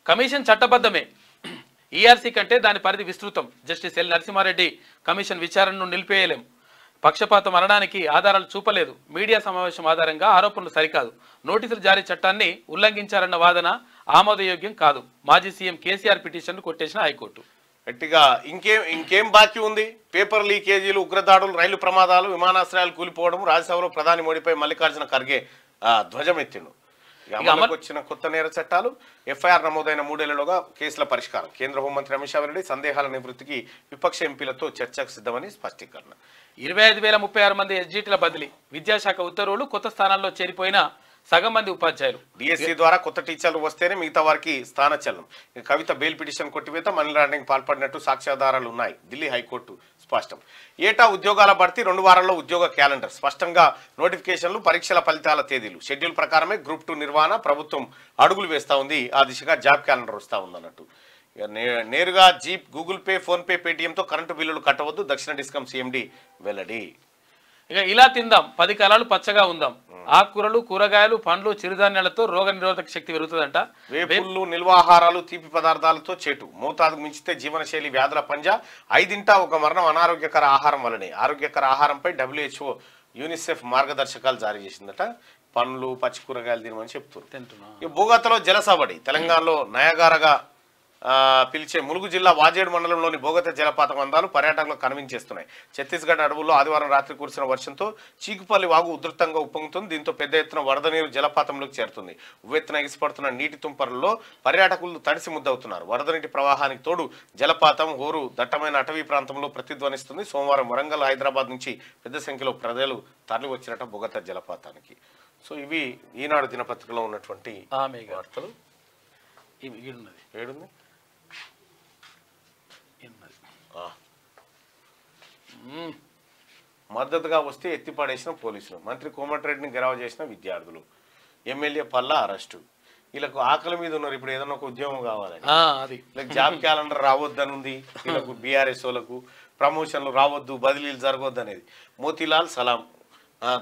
కమిషన్ చట్టబద్ధమే, ఈఆర్సీ కంటే దాని పరిధి విస్తృతం. జస్టిస్ ఎల్ నరసింహారెడ్డి కమిషన్ విచారణను నిలిపేయలేం. పక్షపాతం అనడానికి ఆధారాలు చూపలేదు. మీడియా సమావేశం ఆధారంగా ఆరోపణలు సరికాదు. నోటీసులు జారీ చట్టాన్ని ఉల్లంఘించారన్న వాదన ఆమోదయోగ్యం కాదు. మాజీ సీఎం కేసీఆర్ పిటిషన్ను కొట్టేసిన హైకోర్టు. గట్టిగా ఇంకేం బాకీ ఉంది? పేపర్ లీకేజీలు, ఉగ్రదాడులు, రైలు ప్రమాదాలు, విమానాశ్రయాలు కూలిపోవడం. రాజ్యసభలో ప్రధాని మోడీపై మల్లికార్జున ఖర్గే ధ్వజమెత్తిండు. అమలుకు వచ్చిన కొత్త నేర చట్టాలు, ఎఫ్ఐఆర్ నమోదైన 3 ఏళ్లలోగా కేసుల పరిష్కారం. కేంద్ర హోంమంత్రి అమిత్ షా రెడ్డి సందేహాల నివృత్తికి విపక్ష ఎంపీలతో చర్చకు సిద్ధమని స్పష్టీకరణ. 25,036 మంది ఎస్జిటిల బదిలీ. విద్యాశాఖ ఉత్తర్వులు. కొత్త స్థానాల్లో చేరిపోయిన సగం మంది ఉపాధ్యాయులు. డిఎస్సీ ద్వారా కొత్త టీచర్లు వస్తేనే మిగతా వారికి స్థానచలనం. కవిత బెయిల్ పిటిషన్ కొట్టివేత, మనీ లాండరింగ్ పాల్పడినట్టు సాక్ష్యాధారాలు ఉన్నాయి. ఢిల్లీ హైకోర్టు స్పష్టం. ఏటా ఉద్యోగాల భర్తీ, 2 వారాల్లో ఉద్యోగ క్యాలెండర్. స్పష్టంగా నోటిఫికేషన్లు, పరీక్షల ఫలితాల తేదీలు. షెడ్యూల్ ప్రకారమే గ్రూప్ 2 నిర్వహణ ప్రభుత్వం అడుగులు వేస్తూ ఉంది. ఆ దిశగా జాబ్ క్యాలెండర్ వస్తూ ఉందన్నట్టు. నేరుగా జీప్, గూగుల్ పే, ఫోన్ పే, పేటీఎంతో కరెంటు బిల్లులు కట్టవద్దు. దక్షిణ డిస్కమ్ సీఎండీ వెల్లడి. ఇక ఇలా తిందాం, 10 కాలాలు పచ్చగా ఉందాం. ఆకుకూరలు, కూరగాయలు, పండ్లు, చిరుధాన్యాలతో రోగ నిరోధక శక్తి పెరుగుతుందంట. వేపుళ్ళు, నిల్వాహారాలు, తీపి పదార్థాలతో చేటు. మోతాదుకు మించితే జీవనశైలి వ్యాధుల పంజా. 5 ఒక మరణం అనారోగ్యకర ఆహారం వల్లనే. ఆరోగ్యకర ఆహారంపై WHO, యూనిసెఫ్ మార్గదర్శకాలు జారీ చేసిందట. పండ్లు, పచ్చి కూరగాయలు తినమని చెప్తున్నారు. బోగతలో జలసబడి. తెలంగాణలో నయగారగా పిలిచే ములుగు జిల్లా వాజేడు మండలంలోని బోగత జలపాతం అందాలు పర్యాటకులకు కనిపించేస్తున్నాయి. ఛత్తీస్గఢ్ అడవుల్లో ఆదివారం రాత్రి కురిసిన వర్షంతో చీకుపల్లి వాగు ఉధృతంగా ఉప్పొంగుతుంది. దీంతో పెద్ద ఎత్తున వరద నీరు జలపాతంలోకి చేరుతుంది. ఉవ్వెత్తున ఎగిసిపడుతున్న నీటి తుంపరల్లో పర్యాటకులు తడిసి ముద్దవుతున్నారు. వరద నీటి ప్రవాహానికి తోడు జలపాతం హోరు దట్టమైన అటవీ ప్రాంతంలో ప్రతిధ్వనిస్తుంది. సోమవారం వరంగల్, హైదరాబాద్ నుంచి పెద్ద సంఖ్యలో ప్రజలు తరలి వచ్చినట్ట బోగత జలపాతానికి. సో ఇవి ఈనాడు దినపత్రికలో ఉన్నటువంటి వార్తలు. ఏడుంది మద్దతుగా వస్తే ఎత్తిపడేసిన పోలీసులు. మంత్రి కోమటిరెడ్డిని గెలవ చేసిన విద్యార్థులు. MLA Palla arrest. వీళ్ళకు ఆకలి మీద ఉన్నారు. ఇప్పుడు ఏదైనా ఒక ఉద్యోగం కావాలని. వీళ్ళకి జాబ్ క్యాలెండర్ రావద్దని ఉంది. వీళ్ళకు బీఆర్ఎస్ వాళ్ళకు ప్రమోషన్లు రావద్దు, బదిలీలు జరగవద్దు అనేది. మోతీలాల్ సలాం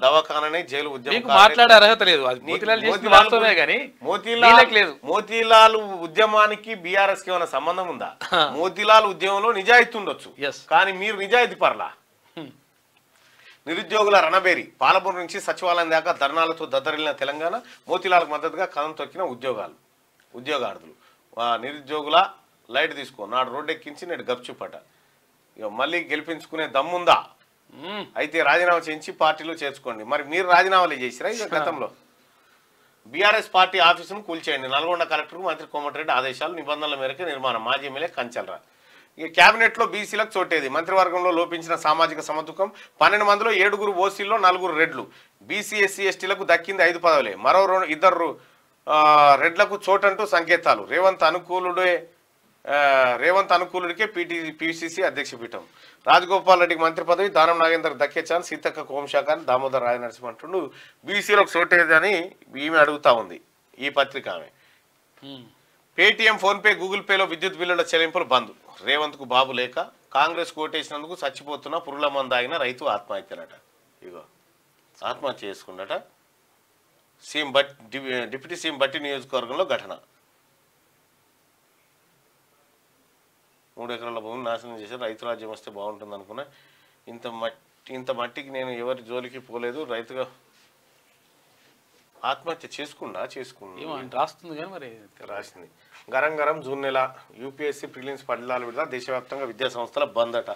దవాఖాననే జైలు ఉద్యమం. మాట్లాడే అర్హత లేదు. మోతీలాల్ ఉద్యమానికి బీఆర్ఎస్ కి ఏమైనా సంబంధం ఉందా? మోతీలాల్ ఉద్యమంలో నిజాయితీ ఉండొచ్చు, కానీ మీరు నిజాయితీ పర్లా. నిరుద్యోగుల రణబేరి. పాలమూరు నుంచి సచివాలయం దాకా ధర్నాలతో దద్దరిల్లిన తెలంగాణ. మోతీలాల్కు మద్దతుగా కథం తొక్కిన ఉద్యోగార్థులు. నిరుద్యోగుల లైట్ తీసుకో, నాడు రోడ్డు ఎక్కించి నేడు గప్చుపట. ఇక మళ్ళీ గెలిపించుకునే దమ్ముందా? అయితే రాజీనామా చేయించి పార్టీలో చేర్చుకోండి. మరి మీరు రాజీనామాలు చేసిరా? ఇక గతంలో బీఆర్ఎస్ పార్టీ ఆఫీసును కూల్చేయండి. నల్గొండ కలెక్టర్కు మంత్రి కోమటిరెడ్డి ఆదేశాలు. నిబంధనల మేరకు నిర్మాణం. మాజీ ఎమ్మెల్యే కంచల్రా. ఇక క్యాబినెట్ లో బీసీలకు చోటేది. మంత్రివర్గంలో లోపించిన సామాజిక సమతుకం. 12 మందిలో 7 ఓసీల్లో 4 రెడ్లు. బీసీ, ఎస్సీ, ఎస్టీలకు దక్కింది 5 పదవులే. మరో 2 రెడ్లకు చోటంటూ సంకేతాలు. రేవంత్ అనుకూలుడికే పిసిసి అధ్యక్ష పీఠం. రాజగోపాల్ రెడ్డికి మంత్రి పదవి. దానం నాగేందర్ దక్కే ఛాన్స్. సీతక్క హోంశాఖ అని దామోదర్ రాజనరసింహ అంటుండు. బీసీలకు చోటేదని ఈమె అడుగుతా ఉంది ఈ పత్రిక ఆమె. పేటీఎం, ఫోన్ పే, గూగుల్ పేలో విద్యుత్ బిల్లుల చెల్లింపులు బంద్. రేవంత్ కు బాబు లేక కాంగ్రెస్ కోటేసినందుకు చచ్చిపోతున్న పురుగుల మందు ఆగిన రైతు ఆత్మహత్యనట. ఇగో ఆత్మహత్య చేసుకున్నట. డిప్యూటీ సీఎం బట్టి నియోజకవర్గంలో ఘటన. 3 ఎకరాల భూమిని నాశనం చేశారు. రైతు రాజ్యం వస్తే బాగుంటుంది అనుకున్నా. ఇంత మట్టికి నేను ఎవరి జోలికి పోలేదు. రైతుగా ఆత్మహత్య చేసుకున్నా రాస్తుంది కానీ మరి రాసింది. గరం జూన్ నెల యూపీఎస్సీ ప్రిలిమ్స్ ఫలితాలు విడుదల. దేశవ్యాప్తంగా విద్యా సంస్థల బంద్ అట.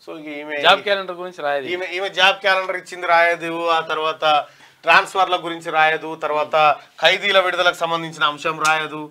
సో ఈమె జాబ్ క్యాలెండర్ గురించి రాయదు. ఈమె జాబ్ క్యాలెండర్ ఇచ్చింది రాయదు. ఆ తర్వాత ట్రాన్స్ఫర్ల గురించి రాయదు. తర్వాత ఖైదీల విడుదలకు సంబంధించిన అంశం రాయదు.